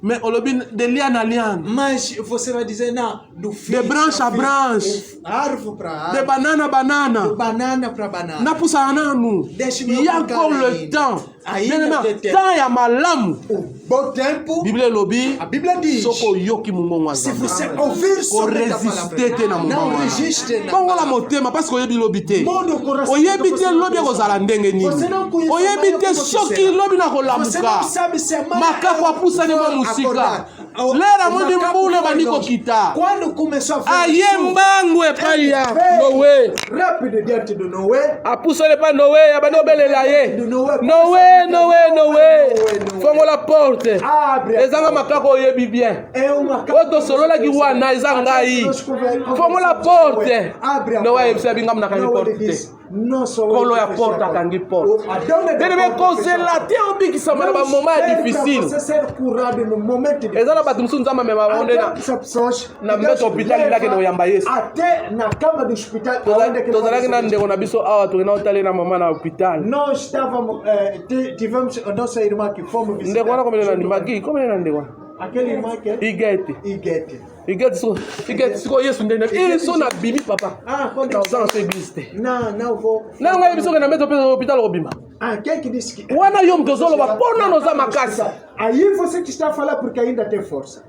Mais olobi de liane à liane. Mas você vai dizer, não, do fio De branche a a fio, branche. árvore para De árvore, banana à banana. de banana para banana. Na pusa nanu. Deixe-me Il y a brincar encore le ainda. temps. Ainda Maintenant, tem tempo. temps ya malamu. O bom tempo, Bible lobi. a Bíblia diz, Soko yoki mungongo se azamba. você ouvir somente a Resiste te na palavra, não mungongo. resiste na Bongo la palavra. motema parce que oyebi lobi te. Muda o coração Oyebi quando te você não lobi conhece. ekozala ndenge nini. Você não conhece Oyebi amanhã te como você soki será. lobi na Você kolamuka. não sabe se amanhã Makaku eu apusani vou bo musika. acordar. Lera O moni macaco mbule foi bandi longe. kokita. Quando começou a ver Aye chuva, mbangu epai ya veio Noé. rápido diante do Noé. Apusani pa Noé abandi obelela ye. Do Noé. Noé. Fongola porte. Abre. Ezanga makako oyebi bien. É uma Oyo tosololaki wana eza ngai. Fongola porte. Abre a Noé porta. ayebisa binga muna kangi Noé porte disse, te. não sou eu Kolo que ya fechei porte a porta. akangi porte. O Adão é Bene da porta bekozela fechada. te obikisama na bamoma ya Espere pra difficile. você ser curado no momento de Eza na bato mosusu nzambe amema bango nde Até pessoas na que mbeto Deus hôpital leva ndake na oyamba Yesu. até na cama do hospital aonde que Tozalaki na nós ndeko na biso awa tokenda otali na mama na hôpital. nós estávamos tivemos a nossa irmã que fomos visitar. Ndeko wana komele na ndimaki komele na ndeko wana. Aquele irmã que é Igete. Iguete. Igete siko Yesu ndende. So na bibi papa. Ah, quando Na ozanga so église te. não vou. Na ngai biso kenda mbeto pe hôpital kobima. Ah, quem que disse que Wana yo mto ozoloba pona noza makasi. Aí você que está a falar porque ainda tem força.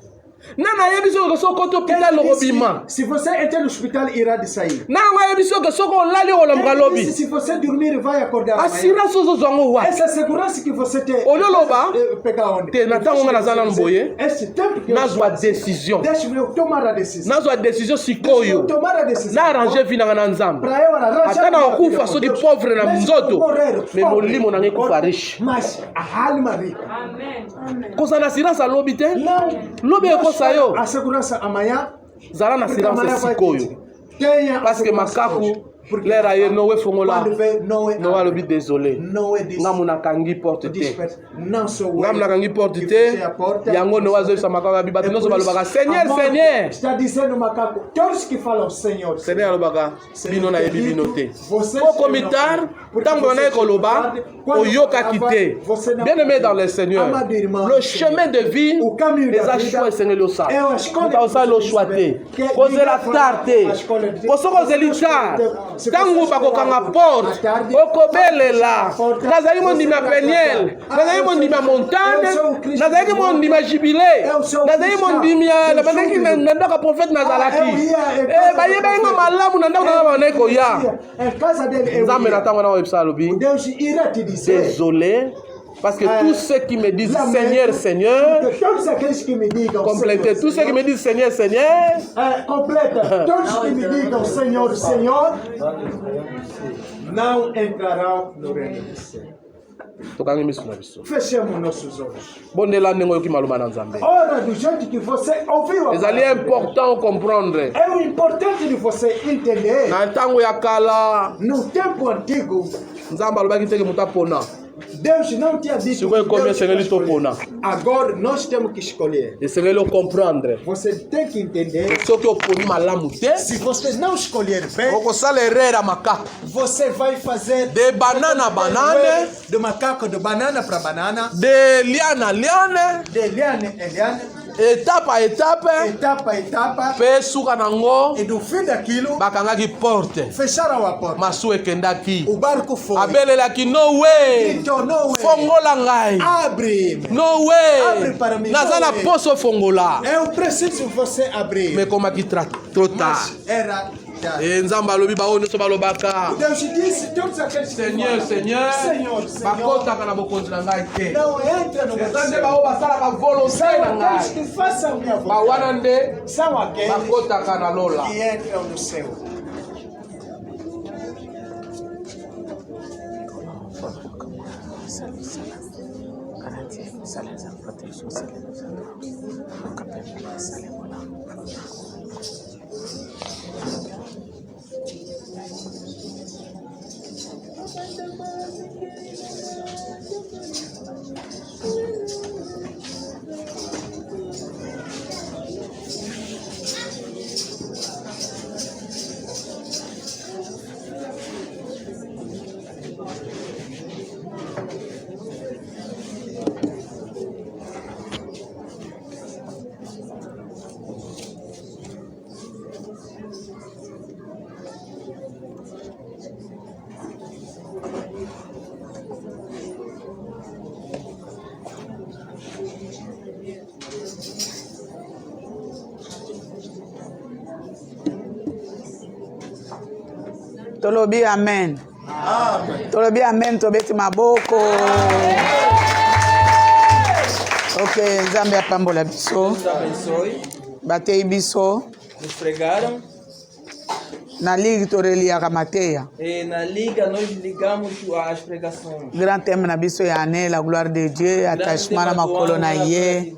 Nana yebi so so koto Quem hôpital que disse que kobima. se você entrar no hospital irá de sair. Na ngai yebi so so ko lali olamuka Quem lobi. disse se você dormir vai acordar amanhã. Assurance ozo zongo wa. Essa segurança que você tem. Ololoba pegar onde? te na tango nga nazala mboye. Esse tempo que eu Nazwa décision. deixa eu tomar a decisão. Nazwa décision sikoyo. Tomar a decisão. Na arranger vi nanga na nzambe. Para eu arranjar. Ata na okufa soki pauvre na Mesmo nzoto. morrer Me pobre, molimo na ngai kufa riche. Mas a alma rica. Amen. Koza na assurance alobi te. Não. Lobi ekosa yo. A segurança amanhã. Zala na Porque amanhã assurance vai sikoyo. tenha a Parce que segurança hoje. makaku Porque lera ye Noé fongola. quando vê Noé Noé alobi désolé. Noé disse. Nga muna kangi porte te. Disperse. Não sou eu. Nga muna kangi porte que te. fechei a porta. Yango Noé azoyebisa makako ya bibato nyonso balobaka A Seigneur, morte Seigneur. Está dizendo macaco. Todos que falam Senhor. Seigneur alobaka bino na yebi bino te. Vocês Poko não- mitar, porque tango vocês banaye koloba, quando oyokaki te. você não- Bien aimé dans le Seigneur, Amado irmão, le chemin de vie, o caminho da eza vida choix esengeli osala. é a escolha Mutu osala que você oshwa te. deve fazer. Kozela Que tar te. a escolha de- Poso kozeli tar. Se Tango você bakokanga esperar porte, à tarde, okobelela. porte, Nazali mondimi ya você peniel, vai nazali eu mondimi ya sou- montagne, eu sou o Cristo nazali do mondimi ya jubile, eu sou o nazali Cristo. mondimi ya Eu nabandaki sou o na ndako ya prophète nazalaki. eu ia- Bayebaki nga malamu na ndako na bandaki koya. Em casa dele eu Nzambe na ia. ntango na oyebisa alobi Deus irá te dizer. désolé parce que tous ceux qui me disent Lamento, Seigneur Seigneur porque todos aqueles que me digam complétez Senhor, tous ceux qui me disent Seigneur Seigneur completa. Todos que me digam Senhor, Senhor, não entrarão no reino do céu. tokangi miso na biso Fechemos nossos olhos. bondela ndenge oyoki maloba na Nzambe Ora do jeito que você ouviu. a ezali palavra. important comprendre É o importante de você entender. na ntango ya kala No tempo antigo, Nzambe alobaki teke moto apona Deus não tinha dito. Se você que come Deus sem ele vai escolher. topona. Agora nós temos que escolher. E sem ele compreender. Você tem que entender. Se eu poni malamu te, Se você não escolher bem, vou salerera macaco. você vai fazer De banana a banana, de macaco de banana para banana, de liana a liana, de liane em liane, etapa a etapa, etapa a etapa, pe suka nango, e no fim daquilo, bakangaki porte. fecharam a porta. Masu ekendaki. O barco foi. Abelelaki, no way. Então, no way. Fongola ngai. Abre. No way. Abre para mim. Naza na No way. poso fongola. Eu preciso você abrir. Me como aqui trota. Mas era. Nzamba alobi baono so balobaka. Deus disse todos aqueles que Seigneur, falam, Seigneur. Senhor, Bakota kana bokonzi na ngai te. não entra no meu Ezande céu. bao basala ka volonté São na aqueles ngai. que façam minha Bawana vontade. nde São aqueles bakota kana lola. que entram no céu. Tolobi amen. Amen. Tolobi amen tobeti maboko. Ok, Nzambe apambola biso. Deus abençoe. Batei biso. Nos pregaram. Na liga toreliaka mateia. E na liga nós ligamos as pregações. Grand thème na biso ya ane la gloire de Dieu, attachement na makolo na ye,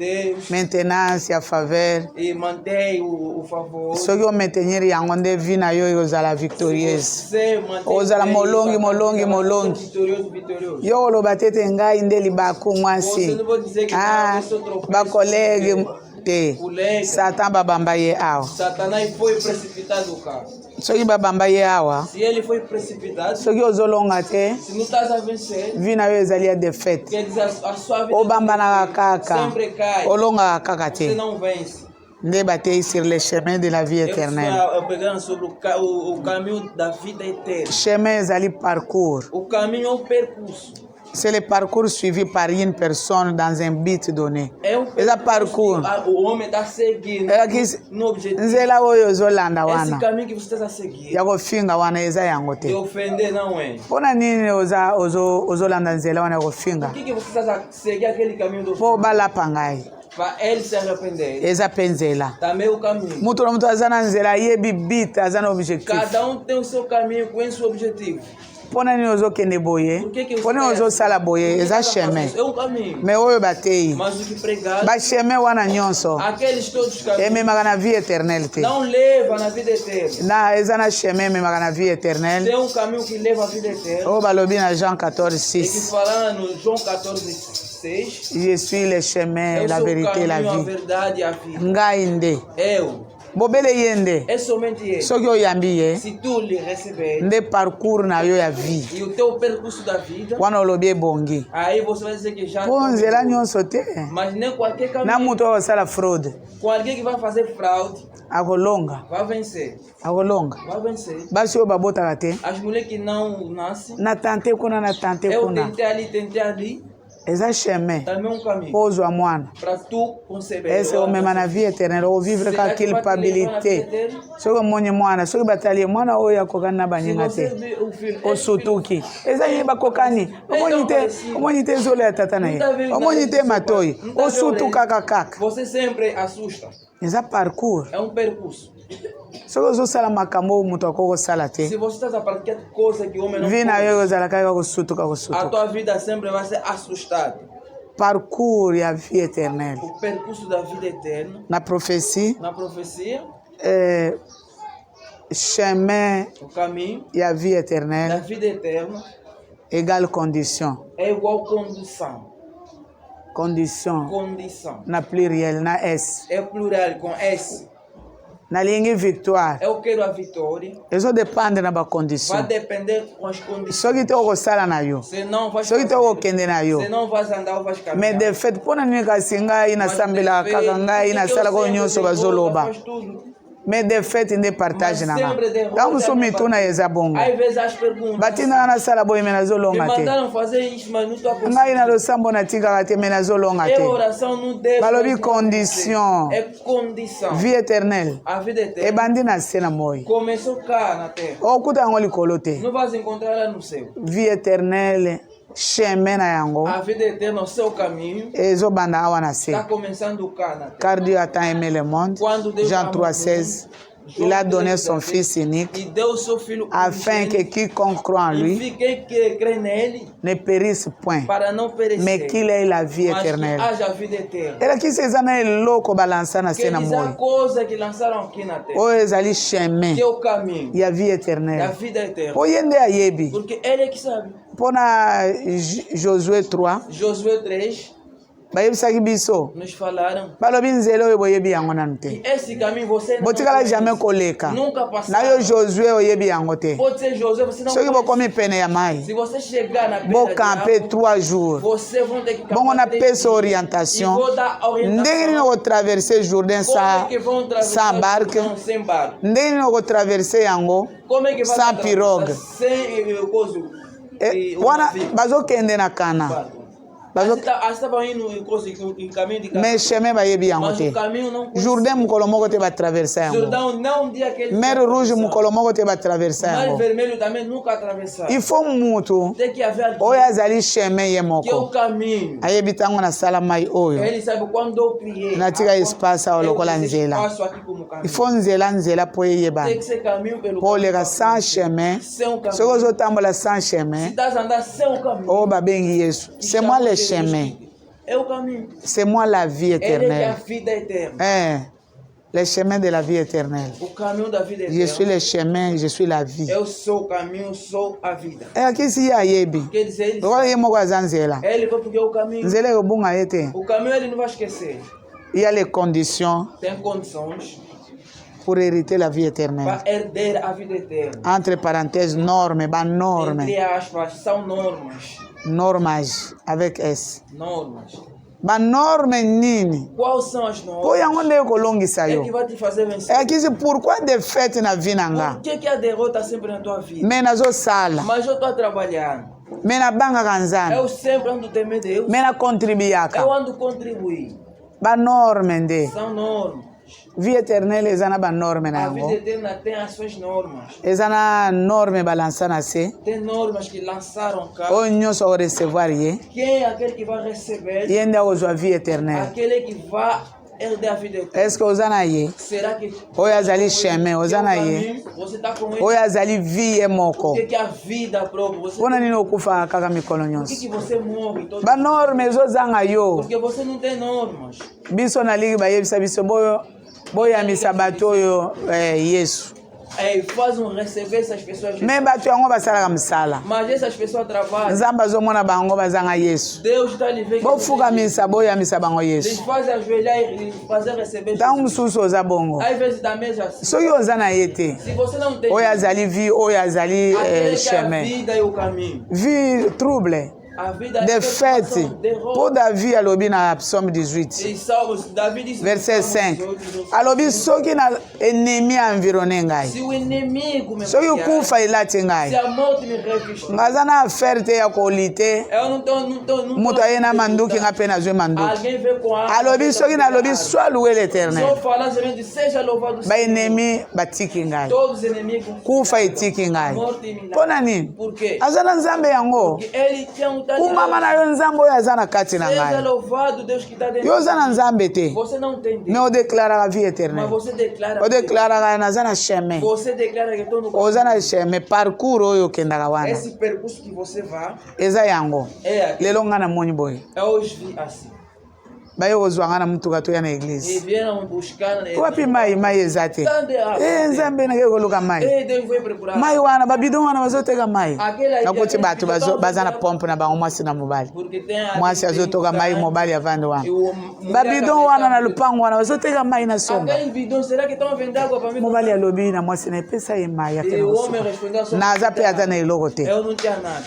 maintenance ya faveur. E mantém o favor. Soki o maintenir yango nde vie na yo ozala victorieuse. Você mantém Ozala molongi molongi vitorioso, molongi. vitorioso. Yo oloba tete ngai nde libaku mwasi. Você não pode dizer que Ah, ba collègue te. Colega. Satan babamba ye awa. Satanás foi precipitado cá. Soki babamba ye awa. Se ele foi precipitado, Soki ozolonga te, se não estás a vencer, vie na yo ezali ya défaite. quer dizer a sua vida Obambanaka kaka. sempre cai. Olongaka kaka Você te. não vence. Nde batei sur le chemin de la vie Eu éternelle. estou pegando sobre o caminho da vida eterna. Chemin ezali parcours. O caminho é um percurso. C'est le parcours suivi par une personne dans un but donné. É um Eza parcours. que o homem está seguindo É que no objetivo. nzela oyo ozolanda Esse wana caminho que você está a seguir, ya kofinga wana eza yango de te. ofender não é. Mpona nini ozolanda nzela wana ya kofinga? Por que você está a seguir aquele caminho do Mpo balapa ngai para ele se arrepender? eza mpe nzela. Também o caminho. Mutu na mutu aza na nzela ayebi bit aza na objectif. Cada tem o seu caminho com o seu objetivo. Mpona nini ozokende boye Por que mpo nini ozosala boye eza chemin É um caminho. me oyo batei Mas o que pregar, bachemin wana nyonso aqueles todos caminhos ememaka na vie éternelle te. não leva na vida eterna. Eza na chemin ememaka na vie éternelle Tem um caminho que leva à vida eterna. oyo balobi na Jean E que 14:6. falando no João 14:6, Je suis le chemin, eu la sou o vérité et la caminho, a vie. verdade e a vida. Ngai nde Eu. bobele ye nde É somente ele. soki oyambi ye Se tu lhe receber nde parcours na yo ya vie e o teu percurso da vida, wana olobi ebongi aí você vai dizer que já. mpo nzela nyonso te Mas nem qualquer na caminho. moto oyo osala fraude Com alguém que vai fazer fraude, akolonga vai vencer. akolonga Vai vencer. basi oyo babotaka te As mulheres que não nascem, na tante kuna na tante eu kuna tentei ali, eza chemin também um caminho. mpo ozwa mwana Para tu conceber. ese omema na vie éternelle ovivre ka culpabilité soki omoni mwana soki batali ye mwana oyo akokani na Se baninga você te vê o filho, osutuki eza ye bakokani omoni te zolo ya tata na ye omoni te matoi osutukaka kaka você sempre assusta. eza parcours É um percurso. soki ozosala makambo oyo moto akoki kosala Se te você está a praticar coisa que o homem não vi na yo pode, ekozala kaka kosutuka a kosutuka tua vida sempre vai ser assustada. parcours ya vie éternelle O percurso da vida eterna, na prophétie na profecia, chemin o caminho ya vie da éternelle vida eterna égale condition. é igual condição. Condition. Condição. Na pluriel, na S. É plural com S. Na língua victoire. Eu quero a vitória. Isso depende da Vai condição. depender com as condições. Só que tem o sala na yo. Se não vai Só que tem o kende na yo. Se não vai andar, vai caminhar. Mais de fait, pona ni kasinga ina sambela kakanga ina sala ko nyonso bazoloba. Faz tudo. Mais de fait inde partage na nga. Sempre derrota, Então sumi tuna yeza bongo. Às vezes as perguntas. Batina na sala boy mena Me zolonga te. mandaram fazer isso, mas não estou a conseguir. Nga ina lo sambo na tika kate mena zolonga É te. oração, não deve. Balobi mas condition. É condição. Vie éternelle. A vida eterna. Ebandi na sena moi. Começou cá na terra. Okuta ngo likolo te. Não vais encontrar lá no céu. Vie éternelle. Chemin na yango. A vida eterna, o seu caminho, Ezobanda awa na se. está começando cá na terra. Car Dieu a tant aimé le monde. Quando Deus Jean ama 3,16. Il a donné son Fils unique E deu o seu filho afin que quiconque croit en lui quem que crê nele ne périsse point, para não perecer, mais qu'il ait la vie mas que éternelle. haja vida eterna. Ela que vocês é louco balançar na Que cena diz a moi. coisa que lançaram aqui na terra, Ou ezali chemin que é o caminho e a vie da éternelle. vida eterna. Po yende ayebi. Porque ele é que sabe. Pona Josué 3, Josué 3 bayebisaki biso. nos falaram Balobi nzela oyo boyebi yango nanu que te. esse caminho você não Botikala jamais koleka. nunca Na yo passaram. Josué oyebi yango te. Pode ser Josué, você não Soki conhece. bokomi pene ya mai, Se você chegar na beira bocampe de 3 jours. você vão ter que Bongo na três pesa dias. orientation. E vou dar orientação. Ndenge nini okotraverse Jourdain Como é sans que vão atravessar sans barque. Jordão sem barco? Ndenge nini okotraverse yango Como é que vai sans atravessar pirogue. sem coisa? Wana bazokende na kana. Estava indo em caminho de Mais chemin bayebi yango mas te. o caminho não Jourdain mukolo moko te batraversa yango. Jordão não dia aquele. Mer rouge mukolo moko te batraversa Mar yango. vermelho também nunca atravessar. Il faut mutu Tem que haver alguém oyo azali chemin ye que é o moko. caminho. Ayebi ntango nasala mai oyo. Ele sabe quando eu criei. Natika espace awo lokola nzela. Espaço aqui como caminho. Il faut nzela po eyeba. Tem que ser caminho pelo Po leka sans chemin. sem o caminho. Soki ozotambola sans Se chemin, estás a andar sem o caminho. oyo babengi Yesu. C'est moi le chemin. É o caminho. C'est moi la vie Ele é que é a éternelle. vida eterna. Le chemin de la vie éternelle. O caminho da vida Je suis eterna. le chemin, je suis la vie. Eu sou o caminho, sou a vida. Aqui se ayebi. Quer dizer, ele Lokola ye moko aza nzela. Ele vai porque é o caminho. Nzela ekobunga ye te. O caminho ele não vai esquecer. Il y a les conditions Tem condições pour hériter la vie éternelle. para herder a vida eterna. Entre parenthèses, normes, normes. Entre aspas, são normas. Normas, avec S. Normas. Norme nini? Quais são as Po normas? yango nde ekolongisa É yo. que vai te fazer vencer. Aqui se pourquoi défaite na vie na nga? Por que a derrota sempre na tua vida? Me nazosala. Mas eu estou trabalhando. Me nabangaka nzambe. Eu sempre ando temer Deus. Me nakontribuaka. Eu ando contribuir. Banorme nde. São normas. Vie éternelle eza na banorme na A vida yango. eterna tem as suas normas. Eza na norme balansa na se. Tem normas que lançaram cá. Oyo nyonso akorecevoir ye. Quem é aquele que vai receber? Ye nde akozwa vie éternelle. Aquele que vai herder a vida eterna. Est ce que oza na ye? Será que Oyo azali chemin, oza na ye. caminho, você está com ele? Oyo azali vie ye moko. O que é a vida própria? Você Mpona nini okufaka kaka mikolo Por nyonso? que você morre todo? Banorme ezozanga yo. Porque você não tem normas. Biso nalingi bayebisa biso boyamisa bato oyo Yesu. Aí faz receber essas pessoas. Me bato yango basalaka mosala. Mas essas pessoas trabalham. Nzambe azomona bango bazanga Yesu. Deus está lhe vendo. Bofukamisa boyamisa bango Eles Yesu. fazem ajoelhar e fazer receber. Ntango mosusu oza bongo. Às vezes da mesa assim. Soki oza na ye te, Se você não tem oyo azali vie, oyo azali aquele que é a chemin. vida e o caminho. Vie trouble. A vida De fait, pour David alobi na Psaume 18, E salmos, Davi disse, verset 5. Alobi soki na ennemi environne ngai. se o inimigo me Soki bloquear, kufa elati se ngai. a morte me revestir, Ngaza na affaire te ya koli te. eu não tô Moto aye na manduki nga mpe nazwi manduki. Alguém vê com a Alobi soki nalobi sois loué l'éternel. só falar somente seja louvado o Senhor. Baennemi batiki ngai. Todos os inimigos Kufa etiki ngai. morte e milagre. Mpo na nini? Por quê? Aza na nzambe yango. Porque ele tem um tal Kumama na yo nzambe oyo aza na kati na seja ngai. louvado Deus que está dentro. Yo oza na nzambe te. Você não tem Me Deus, odeklaraka vie mas éternelle. você declara. Odeklaraka naza na chemin. Você declara que estou no Oza na chemin. Parcours oyo okendaka wana. esse percurso que você vai Eza yango. é aqui. Lelo nga namoni boye. Eu os vi assim. bayo kozwanga na mutuka to ya na E église vieram buscar. wapi mai eza te nzambe nake koluka mai Deus foi procurar. mai wana babidon wana bazoteka mai Aquela nakuti bato baza na pompe na bango mwasi na mobali Porque tem a. mwasi azotoka mai mobali avandi wana babidon wana na lupango wana bazoteka mai na somba Aquele bidão, será que estão vendendo água para mim? mobali alobi na mwasi na epesa ye mai E akena o kosomba homem respondeu só. naza mpe ata na eloko te Eu não tinha nada.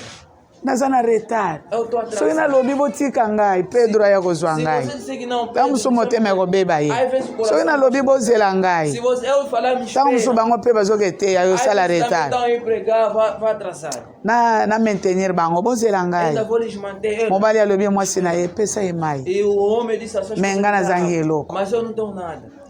naza na retard Eu estou soki atrasado. nalobi botika ngai pedro aya kozwa Se ngai você disser que não, ntango mosusu motema ekobeba ye Aí vem o coração. soki nalobi bozela ngai Se você eu falar me ntango mosusu espera. bango mpe bazoketeya yosala retard Então empregar vai atrasar. na maintenir bango bozela ngai Ainda vou lhes manter. mobali alobi mwasi na ye epesa ye mai E o homem disse a sua Me engana zangi eloko. Mas eu não tenho nada.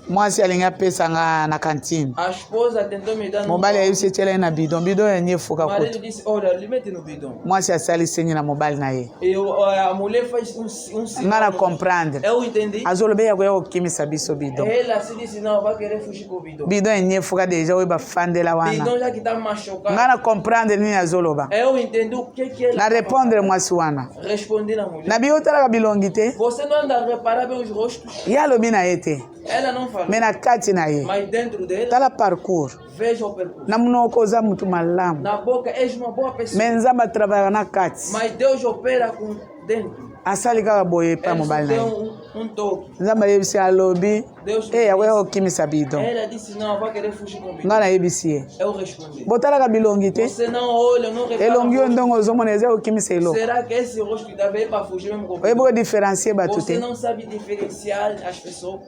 mwasi alingi apesa nga na kantine A esposa tentou me dar. mobali ayebisi etyela ye na bidon bidon yenye efuka O marido kutu disse: olha, lhe mete no bidão. mwasi asalisi yenye na mobali na ye E a mulher faz um sinal. nga na comprendre Eu entendi. azolobi yakoya kokimisa biso bidon Ela se disse: não, vai querer fugir com o bidão. bidon yenye efuka deja oyo bafandela wana Bidão já que está machucado. nga na comprendre nini azoloba Eu entendi o que ela. na répondre mwasi wana Respondi na mulher. na biyo otalaka bilongi te Você não anda a reparar bem os rostos? ye alobi na ye te Ela não fala. me na kati na ye Mas dentro dela, tala parcours veja o percurso. na munoko oza mutu malamu Na boca és uma boa pessoa. me nzambe atravaillaka na kati Mas Deus opera com dentro. asali kaka boye pa Ele mobali só na tem ye um toque. nzambe ayebisi alobi Deus yakoya kokimisa bidon Ela disse: não, vai querer fugir com o bidão. nga nayebisi ye Eu respondi: botalaka bilongi te você não olha, não repara. elongi o oyo rosto. ndongo ozomona eza kokimisa eloko Será que esse rosto está bem para fugir mesmo com o oyebi bidão? kodifferencie bato Você te não sabe diferenciar as pessoas.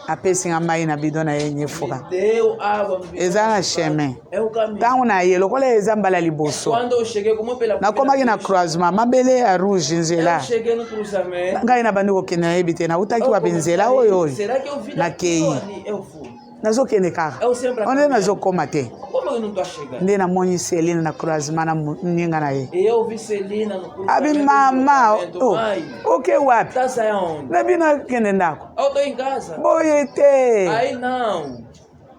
apesi nga mai na bidon na ye nye fuka Me deu água no bidão. eza na chemin É o caminho. ntango na ye lokola eza mbala liboso Quando eu cheguei, como pela nakomaki na croisement mabele ya rouge eu nzela cheguei no cruzamento. ngai nabandi kokende nayebi te nautaki wapi nzela oyo oyo Será que eu vi nakei daquilo ali? Eu fui. nazokende kaka Eu sempre onde nazokoma te Como eu não estou a chegar? nde namoni seline na croisement na ninga na ye E eu vi Celina no cruzamento. abi mama Mãe, oke wapi tá saindo onde? nabi nakende ndako Eu estou em casa. boye te Aí não.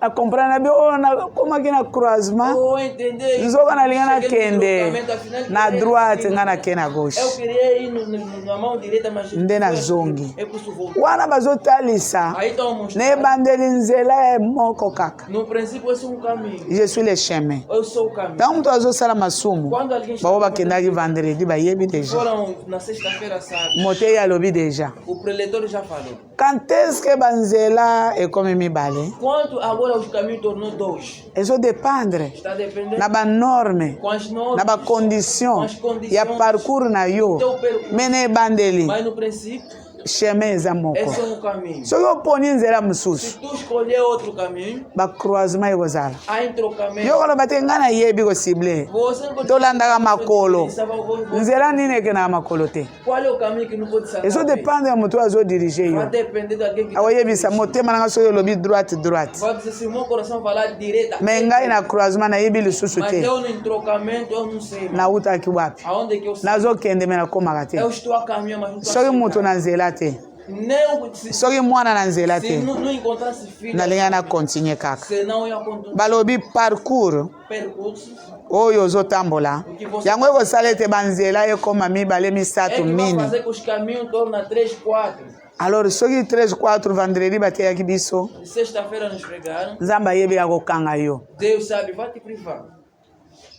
akomprendre nabi oyo nakomaki na croisement Eu entendi. nzoka nalinga Cheguei no nakende cruzamento, afinal, na queria ir droite assim. nga nakende na gauche Eu queria ir na mão direita, mas Nde na zongi. Eu preciso voltar. wana bazotalisa Aí estão na mostrando. ebandeli nzela ye moko kaka No princípio, esse é um caminho. je suis le chemin Eu sou o caminho. ntango moto azosala masumu Quando alguém está bao bakendaki vendredi bayebi deja foram na sexta-feira, sabe? motei alobi deja O preletor já falou. quand est-ce que banzela ekomi mibale Quanto agora os caminhos tornou dois? ezodependre Está dependendo na banorme com as normas, na bacondition ya parcours na yo teu percurso. me na ebandeli Mas no princípio, chemin eza moko esse é um caminho. soki oponi nzela mosusu Se tu escolher outro caminho, bacroisement ekozala há entrocamento. yo koloba te ngai nayebi kosible Você não pode tolandaka makolo saber nzela nini ekendaka makolo te qual é o caminho que não pode saber. ezodependre ya moto azodirige Vai yo depender de alguém que akoyebisa motema nanga soki olobi droite droite vai dizer se o meu coração falar direita. me ngai na croisement nayebi lisusu Mas te eu no entrocamento, eu não sei. nautaki wapi Aonde que eu sei? nazokende me nakomaka te Eu estou a caminhar, mas não estou soki a moto chegar. na nzela te Nem se soki mwana na nzela te não encontrasse filho, nalinga na continue kaka senão eu ia continuar balobi parcours percurso. oyo ozotambola yango ekosala ete banzela ekoma mibale É misato que vai mini fazer que os caminhos tornem 3, 4. alors soki 13 4 vendredi bateyaki biso De sexta-feira nos pregaram. nzambe ayebi ya kokanga yo Deus sabe, vai te privar.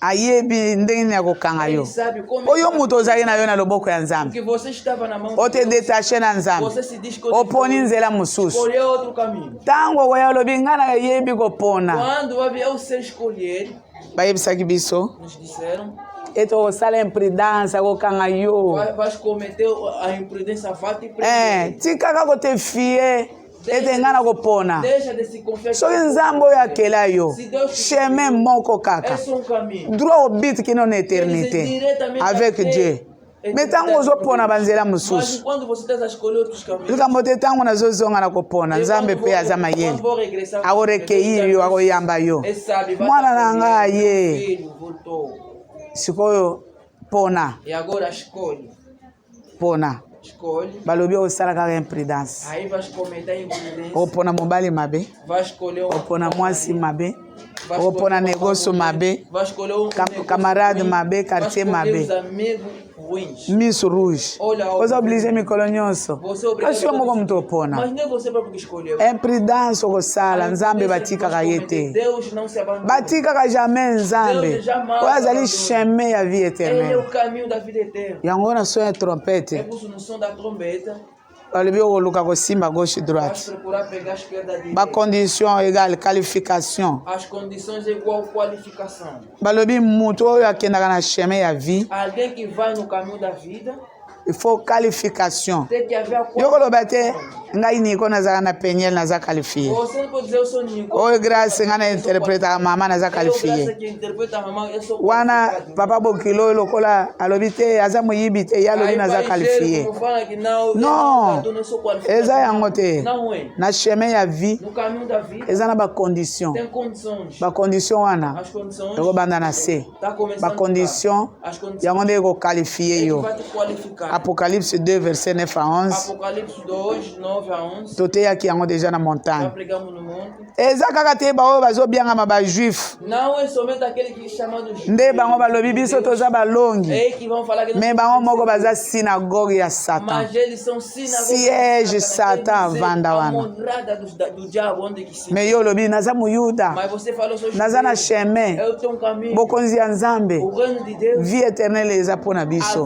ayebi ndenge nini ya kokanga Ele yo sabe como oyo moto ozalaki na yo na loboko ya nzambe porque você estava na mão de ote Deus. detache na nzambe Você se diz que oponi nzela mosusu escolher outro caminho. ntango okoya olobi ngai nayebi kopona Quando vai ver o ser escolher, bayebisaki biso nos disseram, ete okosala impridance akokanga yo vais cometer a imprudência, vai te prender. tikaka kotefie ete ngai nakopona Deixa de se confiar. soki nzambe oyo akela yo chemin moko kaka Esse é um caminho. droit obite kino na éternité avec Dieu me ntango ozopona banzela Mas mosusu quando você está a escolher outros caminhos, likambo te ntango nazozonga na kopona nzambe mpe aza mayele vou regressar, akorekeiri yo akoyamba yo ele sabe, vai mwana estar na ngai comigo, ye meu filho voltou. sikoyo pona E agora escolhe. pona Escolhe. balobi okosala kaka impridance Aí vais cometer imprudência. opona mobali mabe Vai escolher opona mwasi mabe opona negócio mabe, Vai escolher camarada mabe, quartier mabe. Os amigos ruins. Miss Rouge. Olha, Você obriga me colonioso. Você obriga. Mas chama como tu opona. Mas nem você próprio que escolheu. É impridância ou sala, nzambe batika kayete. Deus não se abandona. Batika ka jamais nzambe. Deus jamais Quase ali abandona. chame a vie Ele é éternelle. o caminho da vida eterna. E agora só é É trompete. por isso no som da trombeta, Balobi o luka ko simba gauche vai droite. procurar pegar a esquerda Ba direita. condition égale qualification. As condições é igual qualificação. Balobi mutu oyo akendaka na chemin ya vie, Alguém que vai no caminho da vida il faut qualification. tem que haver a Yokoloba te ngai niko nazaka na peniel naza qualifié. Você não pode dizer eu sou Nico. Oyo grâce nga na interprétaka mama naza Eu graça qualifié. que interpreta a mamãe, eu sou Wana qualificado. papa bokilo lokola alobi te aza moyibi te ye alobi Aí naza vai qualifié. como fala que não, Non. eu não sou qualificado. Eza yango te. Não é. Na chemin ya vie No caminho da vida eza na bacondition. tem condições. Bacondition wana As condições ekobanda na se. tá começando. Bacondition As condições yango nde ekoqualifie que yo. vai te qualificar. Apocalypse 2 verset 9 à 11. Apocalipse 2, 9 a 11. Toteyaki yango deja na Já montagne. pregamos no monte. Eza kaka te baoyo bazobiangama bajuif Não é somente aquele que chama dos nde bango balobi biso toza balongi é que vão falar que não me são bango moko perseguidos. baza synagogue ya Satan. Mas eles são sinagogas Siège de Satan quer dizer, vanda a wana. morada do diabo onde que se. Me yo olobi naza muyuda Mas você falou sou naza na judeu. chemin É o teu caminho. bokonzi ya nzambe O reino de Deus. vie éternelle eza mpo na A biso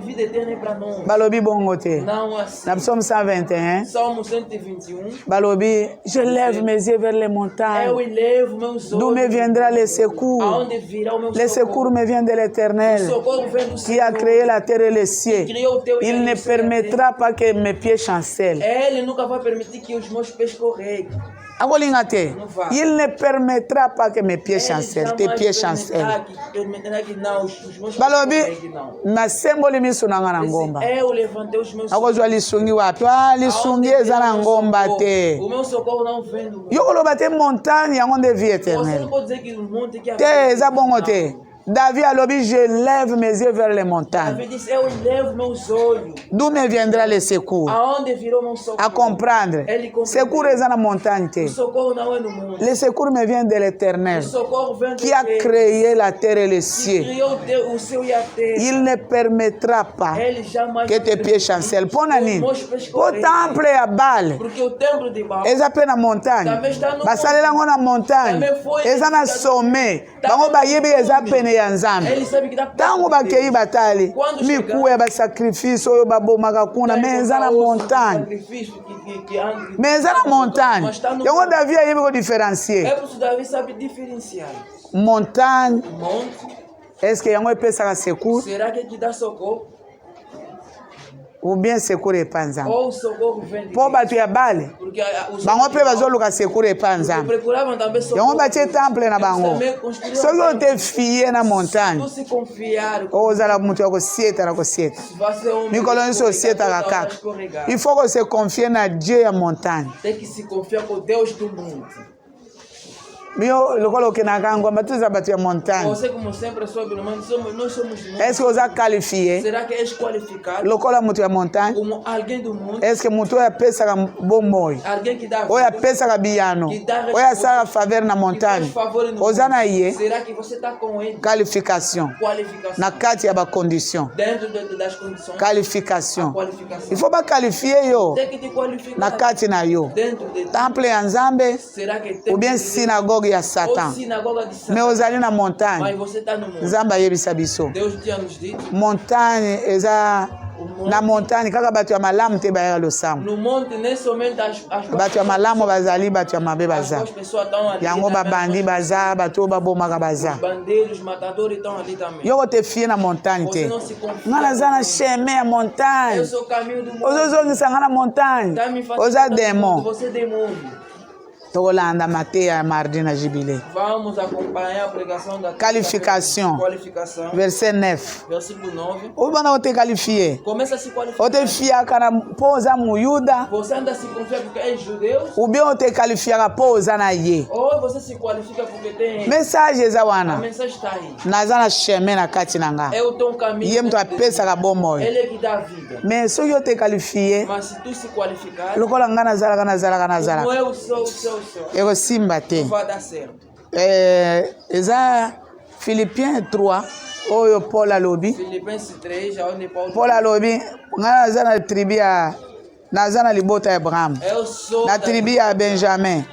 vida eterna é para nós. balobi bongo te Não assim. na psaume 121 Salmo 121. balobi je lève mes yeux vers les Eu montagnes elevo meus d'où me olhos. viendra le secours. Aonde virá o meu Le secours me vient de O l'Éternel socorro vem do qui a Senhor. créé la terre et le ciel. Criou o teu e Il a ne luz e a terra. permettra pas que mes pieds chancellent. Ele nunca vai permitir que os meus pés escorreguem. Akolinga te. Il ne permettra pas que mes pieds Ele chancellent. Tes jamais pieds chancellent. permitirá que não, os meus pés Balobi escorreguem, não. nasemboli miso na nga na ngomba. Eu levantei os meus Akozwa lisungi wapi? Ah, lisungi eza na ngomba te. O meu socorro não vem do Yo koloba te montagne yango nde vie Você éternelle. não pode dizer que o monte que Te eza bongo te. David alobi je lève mes yeux vers les montagnes. Davi disse, eu levo meus olhos. D'où me viendra le secours? Aonde virou meu socorro? A comprendre. Ele compreendeu. Secours eza na montagne te. O socorro não é no mundo. Le secours me vient de O l'Éternel socorro vem do qui a Deus créé la terre et le que ciel. criou o céu e a terra. Il ne permettra pas Ele jamais que tes pieds chancellent. Pona nini? Meus pés Po escorreguem. temple ya Baal Porque o templo de Baal eza mpe na montagne. Basalela yango na montagne. Eza na sommet. Bango bayebi eza pene ya Nzambe. ele sabe que dá Ntango bakei batali mikuwa ya basakrifise oyo babomaka kuna me eza na montagne. Me eza na montagne. Yango David ayebi kodifferencie. É por isso que Davi sabe diferenciar. Montagne, Monte, est-ce que yango epesaka secours será que te dá socorro? ou bien secours epa Nzambe? Ou o socorro vem de Mpo Deus? bato ya Bale Porque os bango mpe bazoluka secours epa Nzambe. procuravam também socorro. Yango batie temple na bango. Também construíram Soki ote fie na montagne tu se confiar, ozala moto ya kosieta na kosieta. vai ser um Mikolo nyonso osietaka kaka. Il faut que se confie na Dieu ya montagne. tem que se confiar com Deus do mundo. Bio lokola okendaka ngomba toza bato ya montagne. Você como sempre soube, nós somos mundo. Est-ce que oza qualifié Será que és qualificado lokola moto ya montagne? como alguém do mundo? Est-ce que moto oyo apesaka bomoi Alguém que dá oyo apesaka biyano oyo asalaka faveur na montagne oza na ye Será que você está com ele? qualification Qualificação. na kati ya bacondition Dentro das condições. qualification. Qualificação. Il faut baqualifie yo Tem que te qualificar na kati na yo dentro de temple ya Nzambe Será que tem ou bien que synagogue ya ou Satan. sinagoga de Me Satan? ozali na Mas montagne você está no mundo. Nzambe ayebisa biso Deus tinha nos dito. montagne eza na montagne kaka bato ya malamu te bayaka losambo. No monte, nem somente as Bato ya malamu bazali bato ya mabe as baza. boas pessoas estão ali. Yango também, babandi baza bato oyo babomaka baza. os bandeiros, matadores estão ali também. Yoko te fie na montagne Você te. não se confia. Nga naza na chemin ya montagne. Eu sou o caminho do mundo. Ozozongisa nga na montagne. Tá me fazendo Oza do demon. mundo, você é demônio. Tokolanda mateya ya mardi na jubilé. Vamos acompanhar a pregação da Qualificação. Qualificação. Verset 9. Versículo 9. Obana ote qualifié. Começa a se qualificar. Ote fiaka na mpo oza muyuda. Você anda a se confiar porque é judeu? Ou bien ote qualifiaka mpo oza na ye. Ou você se qualifica porque tem. Message eza A wana. mensagem está aí. Naza na chemin na kati na nga. É o teu caminho. Ye mto apesaka bomoi. Ele é que dá a vida. Mais soki ote qualifié Mas se tu se qualificar, lokola nga nazalaka como nazalaka eu sou, ekosimba te. vai dar certo. eza Philippiens 3 oyo Paul alobi. Philippenses 3, onde Paulo. Paul alobi nga naza na tribu ya naza na libota ya Abraham. Na tribu ya Benjamin.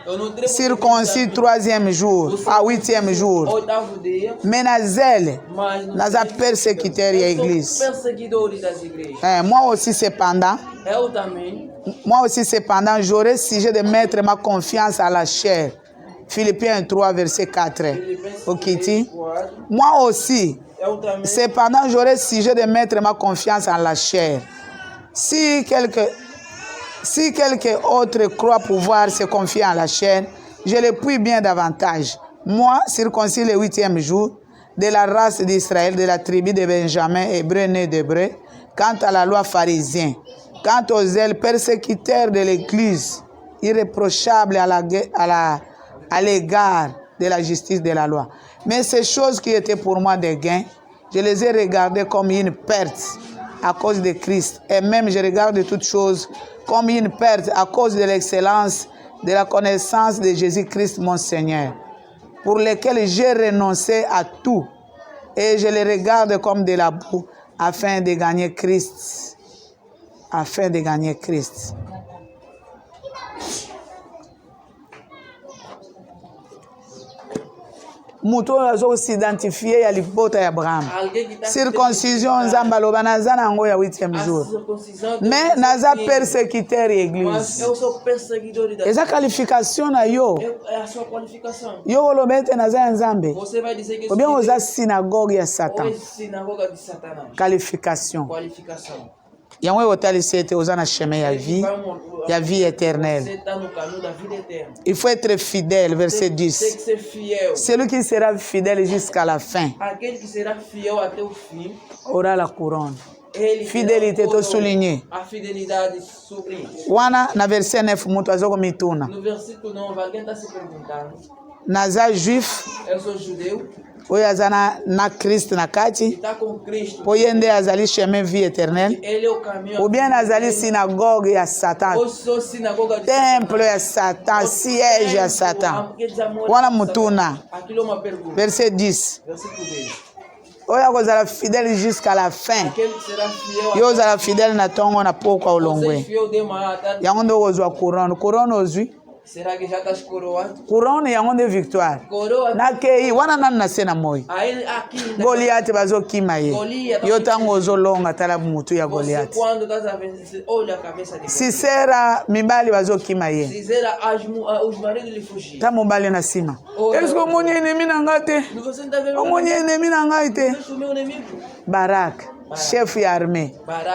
Circoncis 3e jour à 8e jour. Mais na zèle naza persécuteur ya église. Moi aussi cependant j'aurais sujet de mettre ma confiance à la chair. Philippiens 3 verset 4. Okiti. Moi aussi cependant j'aurais sujet de mettre ma confiance en la chair. Si quelque autre croit pouvoir se confier en la chair, je le puis bien davantage. Moi, circoncis le 8e jour, de la race d'Israël, de la tribu de Benjamin, hébreu né d'hébreu, quant à la loi pharisienne, quant aux zèles persécuteurs de l'Église, irréprochables à l'égard de la justice de la loi. Mais ces choses qui étaient pour moi des gains, je les ai regardées comme une perte à cause de Christ. Et même je regarde toutes choses comme une perte à cause de l'excellence de la connaissance de Jésus-Christ mon Seigneur, pour lequel j'ai renoncé à tout. Et je les regarde comme de la boue afin de gagner Christ. Afin de gagner Christ. Muto azo s'identifier ya libota ya Abraham. Circoncision nzamba loba naza nango ya 8e jour. Mais naza persécuteur église. Eza qualification na yo. Yo lobete naza nzambe. Ou bien oza synagogue ya Satan. Qualification. Yango otalisi ete oza na chemin ya vie éternelle. Il faut être fidèle, verset 10. Celui qui sera fidèle jusqu'à la fin aura la couronne. Fidélité to souligné. Wana na verset 9 mutu azoko mituna. Naza juif. Oyo aza na Christ na kati po ye nde azali chemin vie éternelle, ou bien azali synagogue ya Satan, temple ya Satan, siège ya Satan. Wana mutuna. Verset 10. Oyo akozala fidèle jusqu'à la fin. Yo ozala fidèle na tongo na pokwa olongwe. Yango nde okozwa couronne. Couronne ozwi. Couronne yango nde victoire. Nakei wana nani na se na moi. Goliath bazokima ye. Yo tango ozolonga tala mutu ya Goliath. Sisera mibali bazokima ye. Ta mobali na sima. Est-ce que moni ennemi na ngate? Moni ennemi na ngate. Barak. Chef ya armée.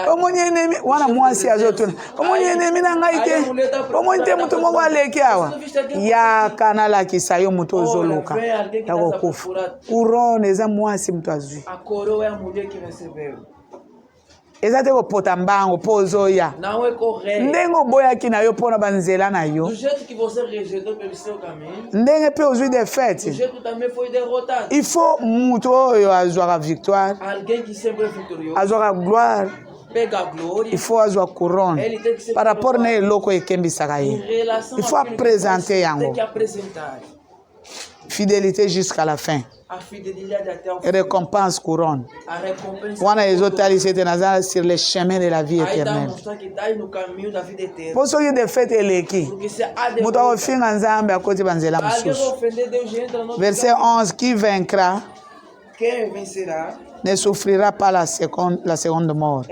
Omoni ennemi wana mwasi azotuna. Omoni ennemi na ngai te. Omoni te mutu moko aleki awa. Ya kanala kisayo mutu ozoluka. Takokufa. Couronne eza mwasi mutu azwi. Eza te kopota mbango po ozoya. Ndenge oboyaki na yo mpona banzela na yo. Ndenge pe ozwi defete. Il faut mutu oyo azwaka victoire, azwaka gloire. Il faut azwa couronne par rapport na eloko ekembisaka ye. Il faut présenter yango. Fidélité jusqu'à la fin. Récompense couronne. Wana ezotali ete naza sur le chemin de la vie éternelle. Pour ceux qui de fête eleki, mutu akofinga nzambe akoti banzela mosusu. Verset 11, qui vaincra ne souffrira pas la seconde mort.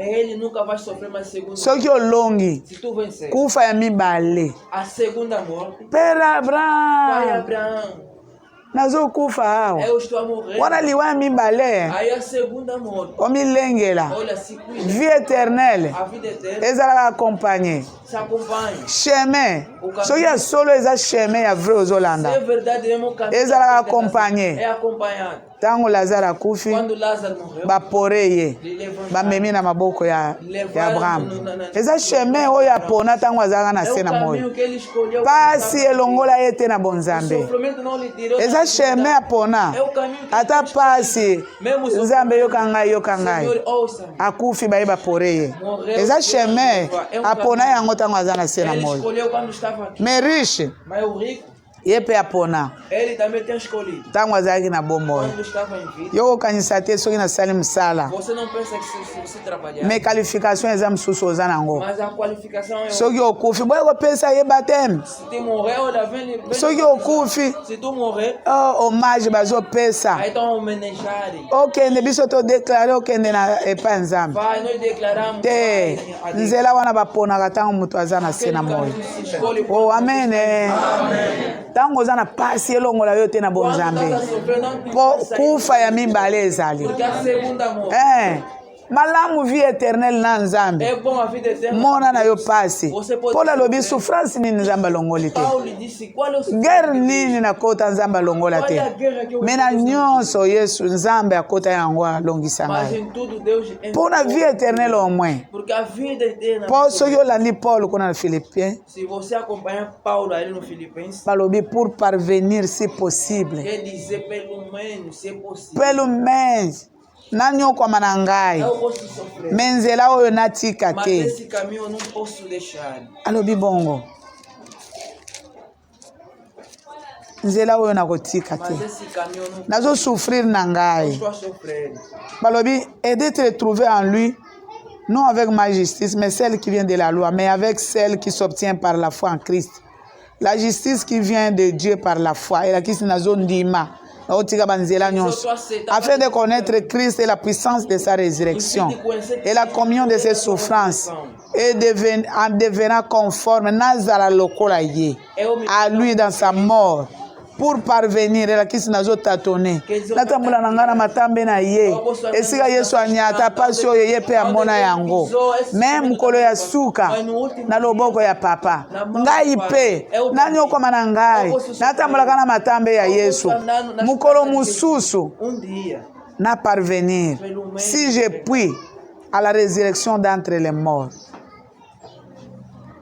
Soki olongi kufa ya mibale. Père Abraham nazo kufa hawa. Wana liwa mibale. Omilengela. Vie éternelle. Ezala accompagné. Chemin. Soki ya solo eza chemin ya vrai ozolanda. Ezala accompagné. Tango Lazare akufi bapore ye bamemi na maboko ya Abraham. Eza chemin oyo apona tango azalaka na se na moyo. Pasi elongola ye te na bonzambe. Eza chemin apona ata pasi nzambe yoka ngai akufi baye bapore ye. Eza chemin apona yango tango azalaka na se na moyo. Mais riche ye mpe apona Ele também tem escolhido. ntango azalaki na bomoi Quando estava em vida, yo kokanisa te soki nasali mosala você não pensa que se você trabalhar, me qualification eza mosusu oza nango mas a qualificação é soki okufi boye kopesa ye bateme se tu morrer, olha, vem soki okufi se tu morrer, hommage bazopesa aí estão homenagearem. okende biso todeklare okende na epai ya nzambe Vai, nós declaramos te a Deus. nzela wana baponaka ntango moto aza na se na moi Se escolhe o amen ntango oza na pasi elongola yo te na quando bonzambe está sofrendo, não tem po que sair. kufa ya mibale ezali Porque a segunda morte malamu vie éternelle na nzambe é bom a vida eterna. mona na yo pasi Você pode mpola alobi sofrer. souffrance nini nzambe alongoli te Paulo disse qual é o guerre nini nakota nzambe alongola qual te é a guerra que eu me na nyonso yesu nzambe akota yango alongisa mas ngai em tudo Deus mpo na vie éternelle au moins porque a vida eterna. mpo soki olandi paul kuna na philippien Se você acompanhar Paulo ali no Filipenses, balobi pour parvenir si possible quer dizer pelo menos se é possível. pelo menos nanyokwama na ngai Eu posso sofrer, me nzela oyo natika mas te esse caminho eu não posso deixar. alobi bongo nzela oyo nakotika Mas te esse caminho eu não nazosouffrir na ngai estou a sofrer. balobi et d'être trouvé en lui non avec ma justice mais celle qui vient de la loi mais avec celle qui s'obtient par la foi en Christ la justice qui vient de Dieu par la foi elakisi nazondima naotika banzela nyonso afin de connaître Christ et la puissance de sa résurrection et la communion de ses souffrances et en devenant conforme nazala lokola ye à lui dans sa mort pour parvenir elakisi nazotatone natambola na ngai na matambe na ye esika yesu anyata pasi oyo ye mpe amona yango me mokolo ya suka na loboko ya papa ngai mpe nanyokoma na ngai natambolaka na matambe ya yesu mokolo mosusu Dia, na parvenir si je puis à la résurrection d'entre les morts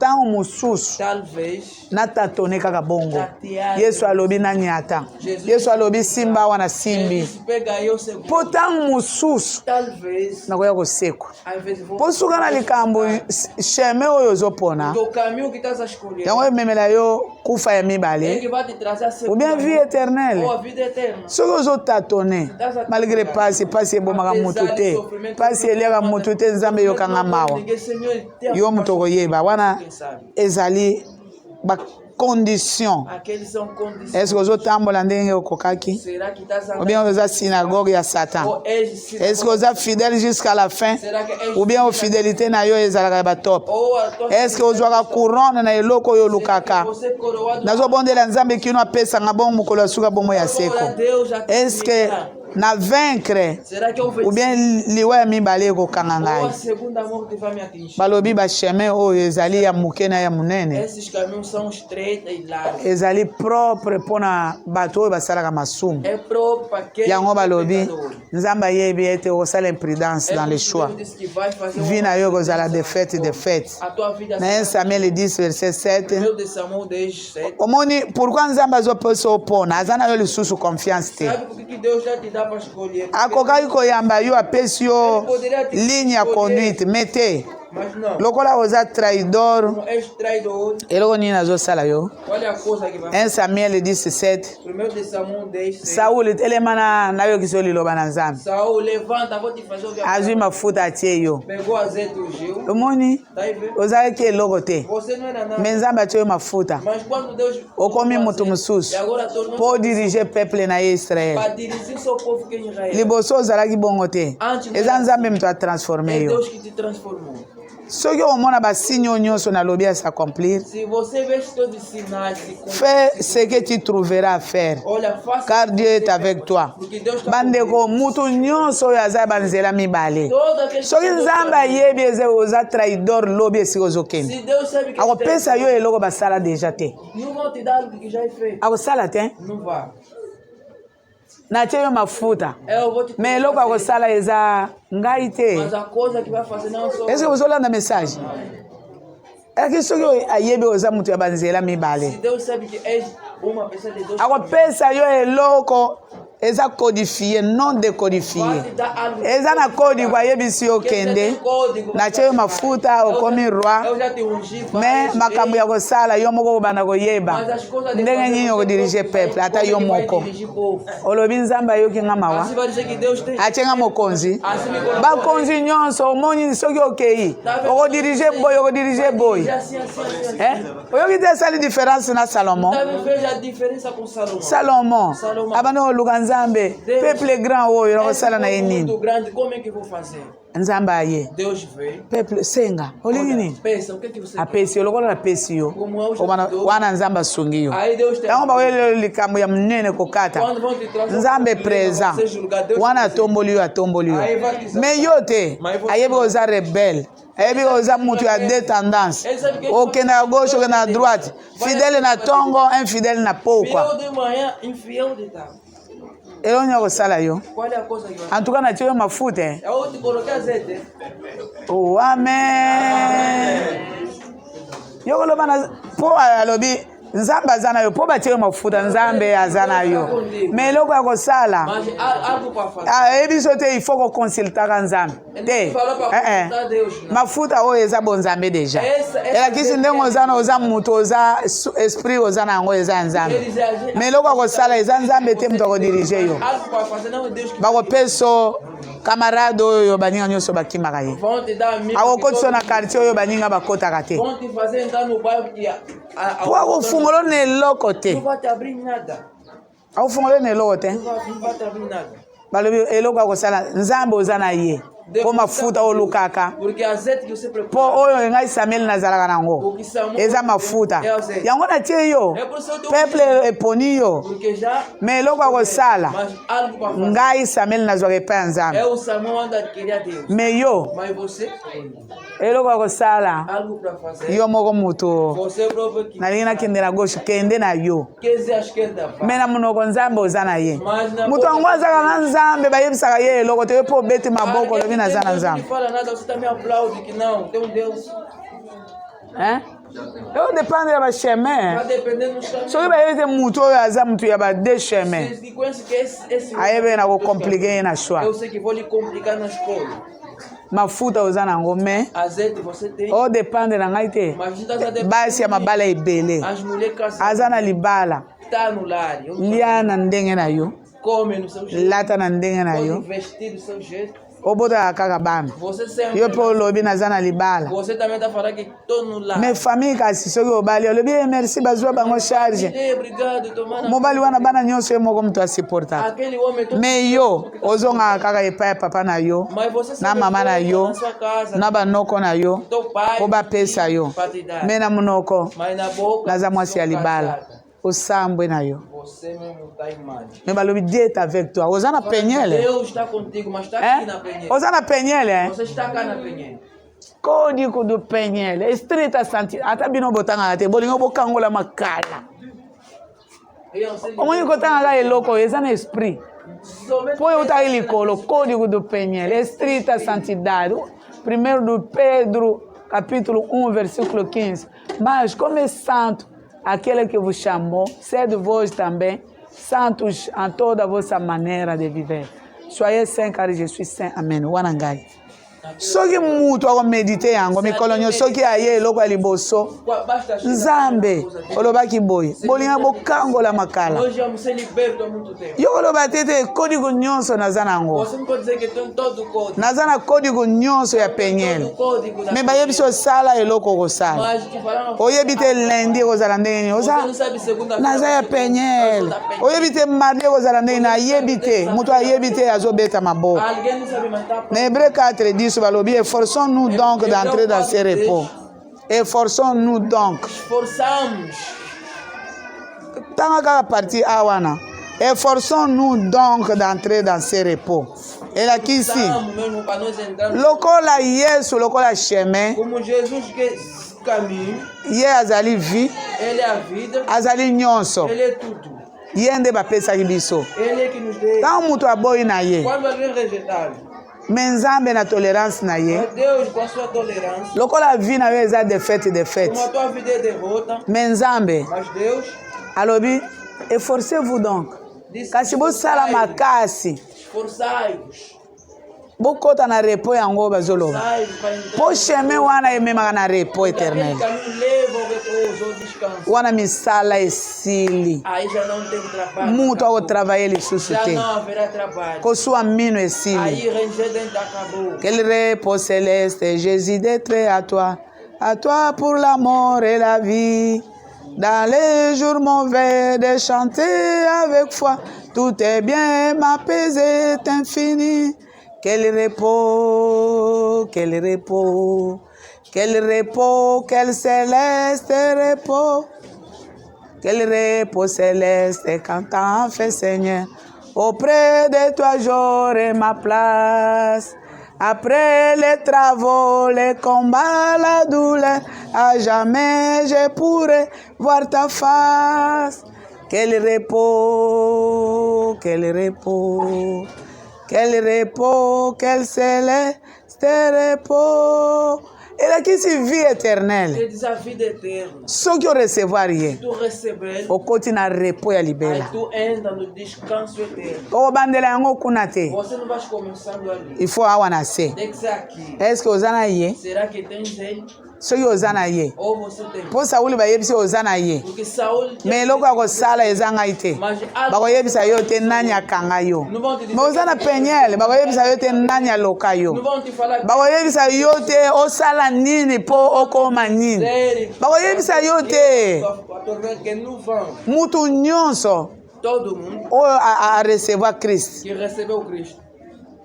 ntango mosusu talvez, natatone kaka bongo yesu alobi nanyata yesu alobi simba awa na simbi ele pega eu seguro. mpo ntango mosusu Talvez, nakoya kosekwa às vezes vou. mpo suka na likambo sheme oyo ozopona O caminho que estás a escolher yango ememela yo kufa ya é que mibale vai te trazer a ou segunda bien vie morte éternelle ou a vida eterna. soki ozotatone malgré pasi ebomaka mutu te pasi eliaka mutu te nzambe eyokanga mawa yo moto koyeba wana ezali bacondition Aqueles são condições. eske ozotambola ndenge okokaki Será que estás ou bien oza synagogue ya satan ou és eske oza fidèle jusqu'à la fin Será que és ou bien ofidélité na yo ezalaka ya batop ou a tua eske ozwaka couronne na eloko oyo olukaka você coroado nazobondela nzambe kino apesanga bongo mokolo ya suka bongo ya seko Deus já te eske na vaincre Será que eu ou venci? bien liwa ya mibale ekokanga Ou ngai a segunda morte vai me atingir? balobi basheme oyo ezali ya moke na ya monene Esses caminhos são estreitos e largos. ezali propre mpona bato oyo basalaka masumu É próprio para quem yango balobi pecador. nzambe ayebi ete okosala imprudence dans les choix Deus disse que vai fazer vi na yo ekozala defete a tua vida na 1 Samuel 10 verset 7 Meu de Samuel 10:7. omoni pourkui nzambe azopesa opona aza na yo lisusu confiance te Sabe por que Deus já te dá para escolher? akokaki koyamba yo apesi yo ligne ya conduite me te Mas não. lokola oza traidor Como és traidor, eloko nini azosala yo olha a coisa que vai 1 Samuel 17 Primeiro de Samuel 10:7. sauli telema nayokisi yo liloba na nzambe Saul levanta, vou te fazer ouvir. azwi mafuta atie yo Pegou azeite ungiu. omoni Tá aí vendo? ozalaki eloko te Você não era nada. me nzambe atie yo mafuta Mas quando Deus okomi tomou moto azeite, mosusu e agora tornou mpo dirige peuple na ye israele para dirigir seu povo que é Israel. liboso ozalaki bongo te eza nzambe moto atransforme É yo Deus que te transformou. soki omona basinye oyo nyonso nalobi ya s'accomplir Se você vê todos os sinais de fais ce que tu trouveras à faire olha, faça car Dieu est avec toi porque Deus está bandeko mutu nyonso oyo aza banzela mibale todo aquele soki nzambe ayebi eze oza traidor lobi esika ozokende Se Deus sabe que akopesa yo eloko basala deja te não vão te dar algo que já é feito. akosala te Não vai. natie yo mafuta Eu vou te me eloko akosala eza ngai te Mas a coisa que vai fazer não só eske ozolanda message eki soki ayebi oza moto ya banzela Se mibale Deus sabe que és uma pessoa de Deus. akopesa yo eloko eza codifié non décodifié eza na code kwa yebisi yo kende na cheyo mafuta okomi roi mais makambo ya kosala yo moko bana koyeba ndenge nini okodirige peuple ata yo moko olobi nzambe ayoki nga mawa acenga mokonzi bakonzi nyonso omoni soki okei okodirige boy oyoki te esali différence na Salomon abandi oluka nzambe peuple grand oyo nakosala na ye nini nzambe aye peuple senga olingi nini apesi yo lokola napesi yo wana nzambe asungi yo yango bakoyelelo likambo ya monene kokata nzambe présent wana atomboli yo me yo te ayebi oza rebelle ayebi oza mutu ya deux tendances okenda ya gauche okenda ya droite fidèle na tongo infidèle na pokwa elongi akosala yo en tout cas natie yo mafuta oh amen yo koloba na po alobi nzambe aza na yo po batie yo mafuta nzambe aza na yo me eloko ya kosala ayebi so te il faut koconsultaka nzambe te mafuta oyo eza bonzambe deja elakisi ndenge oza mutu oza esprit oza na yango eza nzambe me eloko ya kosala eza nzambe te mutu akodirige yo bakopeso camarade oyo baninga nyonso bakimaka ye akokotisa na quartier oyo baninga bakotaka te po akofungolo na eloko te akofungolo na eloko te balobi eloko akosala nzambe oza na ye po mafuta olukaka po oyo ngai Samuel nazalaka nango eza mafuta yango natie yo peuple eponi yo me eloko akosala ngai Samuel nazwaka epai ya nzambe me yo eloko akosala yo moko mutu nalingi nakende na gauche kende na yo me na monoko nzambe oza na ye mutu yango azaka na nzambe bayebisaka ye eloko te yo po obeti maboko lobi naza na nzambe eo dépendre ya bachemin soki bayebi te mutu oyo aza mutu ya bade chemin ayebe na kokomplike ye na shwa mafuta oza nango me o dépendre na ngai te basi ya mabala ebele aza na libala lia na ndenge na yo lata na ndenge na yo obotaka kaka bana yo mpe olobi naza na libala me famille kasi soki obali olobi merci bazwa bango charge mobali wana bana nyonso ye moko moto asupportaka me yo ozongaka kaka epai ya papa na yo na mama na yo na banoko na yo po bapesa yo me na monoko naza mwasi ya libala osambwe na yo me balobi Dieu est avec toi oza na penyele oza na penyele kodi kudu penyele street asanti ata bino botangaka te bolingo bokangola makala omoni kotangaka eloko eza na esprit po oyo otaki likolo kodi kudu penyele street asantidade 1 de Pedro capítulo 1 versículo 15 mas como é santo aquele que vos chamou, sede vós também santos em toda a vossa maneira de viver. Soyez saints car je suis saint. Amen. Wanangai. Soki mutu akomedite yango mikolo nyonso soki aye eloko ya liboso nzambe olobaki boye bolinga bokangola makala yo oloba tete kodigo nyonso naza nango naza na kodigo nyonso ya penyele me bayebi osala eloko okosala oyebi te lendi ekozala ndenge nini naza ya penyele oyebi te mardi ekozala ndenge nini ayebi te mutu ayebi te azobeta maboko na Hébreux 4:10 balobi efforçons-nous donc d'entrer dans ce repos. Efforçons-nous donc. Tanga kaka parti awana. Efforçons-nous donc d'entrer dans ce repos. Et là kisi. Lokola Yesu lokola chemin. Ye azali vie. Azali nyonso. Yende bapesaki biso. Tant mutu aboyi na ye. Me nzambe na tolérance na ye lokola vie na yo eza defete me nzambe alobi efforcez-vous donc kasi bosala makasi Esforçai-vos. bokota na repos yango bazoloba Esforçai-vos para entrar. po chemin wana ememaka na repos Aquele éternel caminho leva ao repouso, ao descanso. wana misala esili Aí já não tem trabalho. mutu akotravaye lisusu Já te não haverá trabalho. kosua mino esili Aí ranger dentro acabou. quel repos céleste Jésus d'être à toi pour la mort et la vie dans les jours mauvais de chanter avec foi tout est bien ma paix est infinie. Quel repos, quel repos, quel repos, quel céleste repos, quel repos céleste quand t'en fais Seigneur. Auprès de toi j'aurai ma place. Après les travaux, les combats, la douleur, à jamais je pourrai voir ta face. Quel repos, quel repos. Quel repos, quel céleste repos. Et qui c'est vie éternelle. Ele diz a vida eterna. Ceux qui ont recevoir rien. Tu receber, Au côté na repos ya aí libela. tu entra no descanso eterno. O bandela yango kuna te. Você não vai começando ali. Il faut awa na se. Tem que ser aqui. Est-ce que ozana ye? Será que tens ele? Soki ozana ye. Ou você tem? Po Sauli bayebisi ozana ye. Porque Saul Mais eloko ya kosala eza ngai te. Bakoyebisa yo te nani akanga yo. Mais oza na penyele bakoyebisa yo te nani aloka yo. não vão te falar que Bakoyebisa yo te osala nini po okoma nini. sério. Bakoyebisa yo te Que não vão. mutu nyonso Todo mundo oyo recevoir Christ que recebeu Cristo,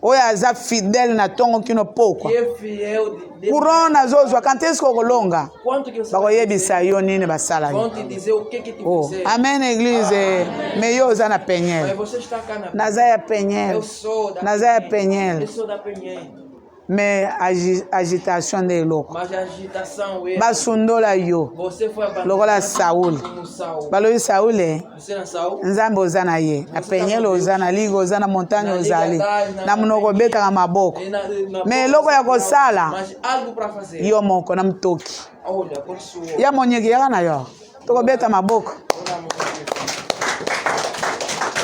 oyo aza fidèle na ntongo kino pokwa que é fiel de couronne azozwa kante eske okolonga quanto que você bakoyebisa yo nini basala vão yo. te dizer o que te Oh, fizeram. amen église me yo oza na Mas penyele você está cá na naza ya Eu penyele sou da naza ya eu penyele sou da Penhém. me agitation nde eloko Mas a agitação é basundola yo você foi lokola abandonado Sauli como Saul. balobi Sauli Você não Saul? nzambe oza na ye na penyele oza na liga oza na montagne ozali na monoko obetaka maboko me eloko ya kosala Mas algo para fazer. yo moko na mtoki Olha, por sua. ya monyeki yaka na yo tokobeta maboko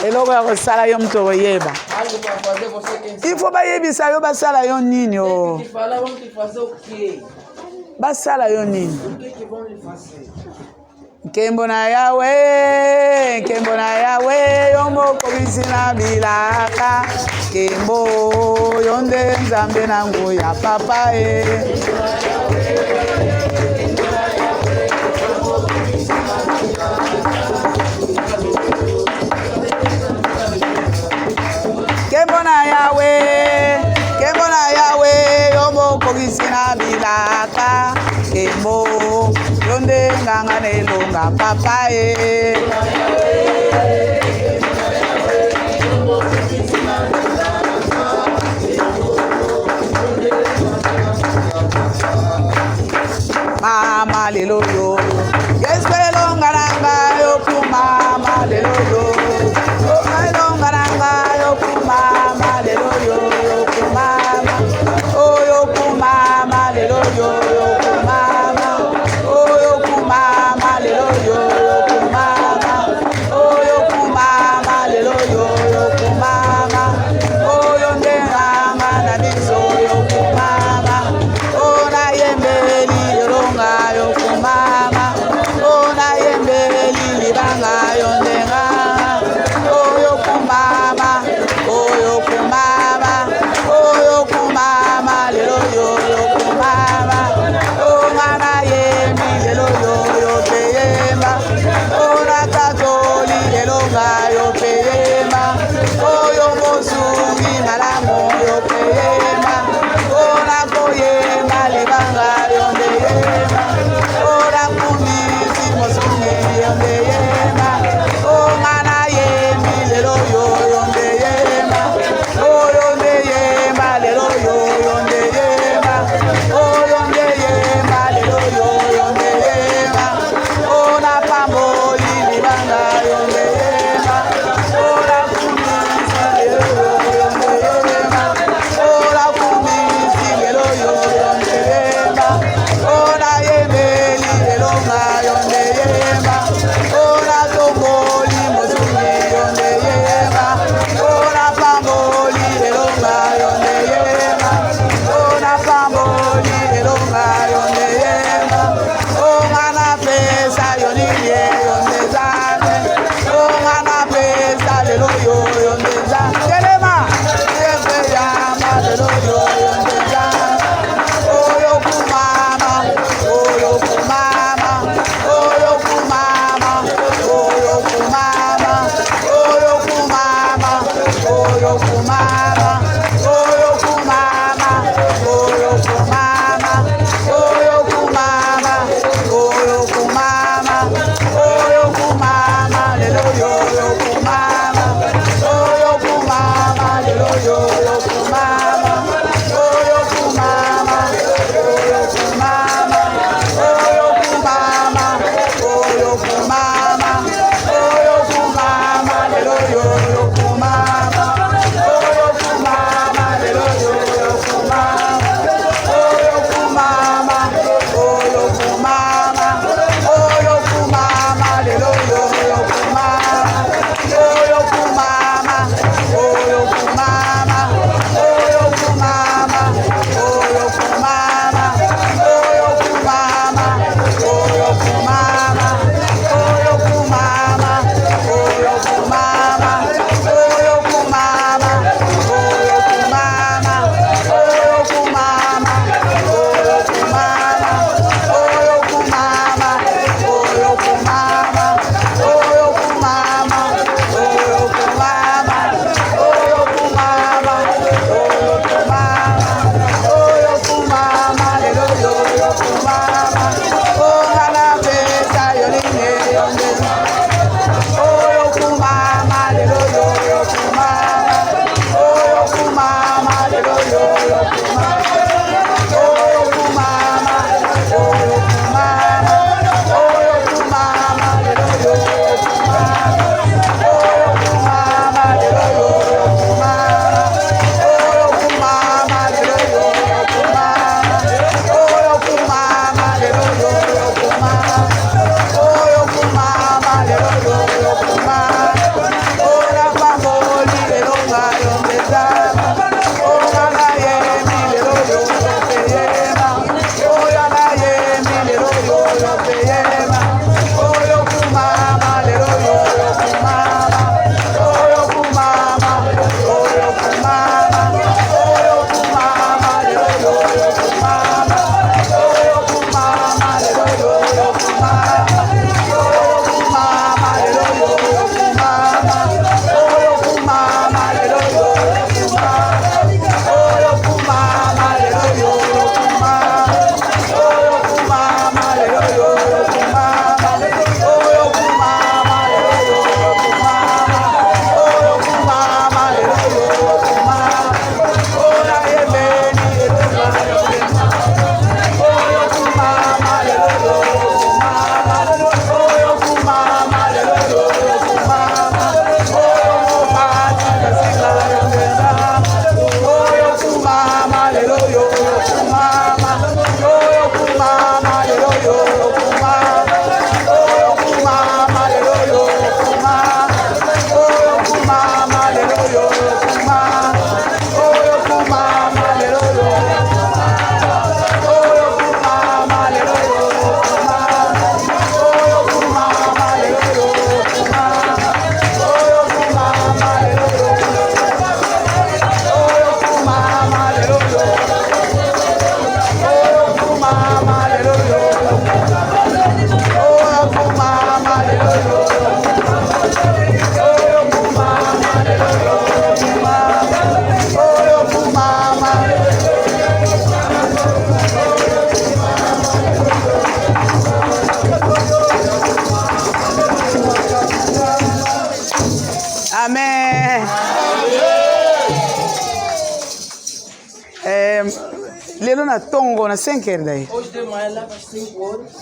eloko ya kosala yo mutu okoyeba Algo para fazer você quem sabe. ifo bayebisa yo basala yo nini o Te falar, vão te fazer o quê? basala yo nini O que vão lhe fazer? nkembo na yawe yo mokobisi na bilaka nkembo yo nde nzambe nangu ya papa e nkembo na yawe yo mokobisi na bilaka nkembo yo nde nganga na elonga papa e mama lelo yo yesu elonga nanga yo kumama lelo yo elonga nanga yo kumama lelo yo kumama yo kumama lelo yo kumama yo kumama lelo yo kumama yo kumama lelo yo kumama yo ndenganga na biso yo kumama na yembeli elonga yo kumama lelo na tongo na 5 heures daí. Hoje de manhã lá para 5 horas.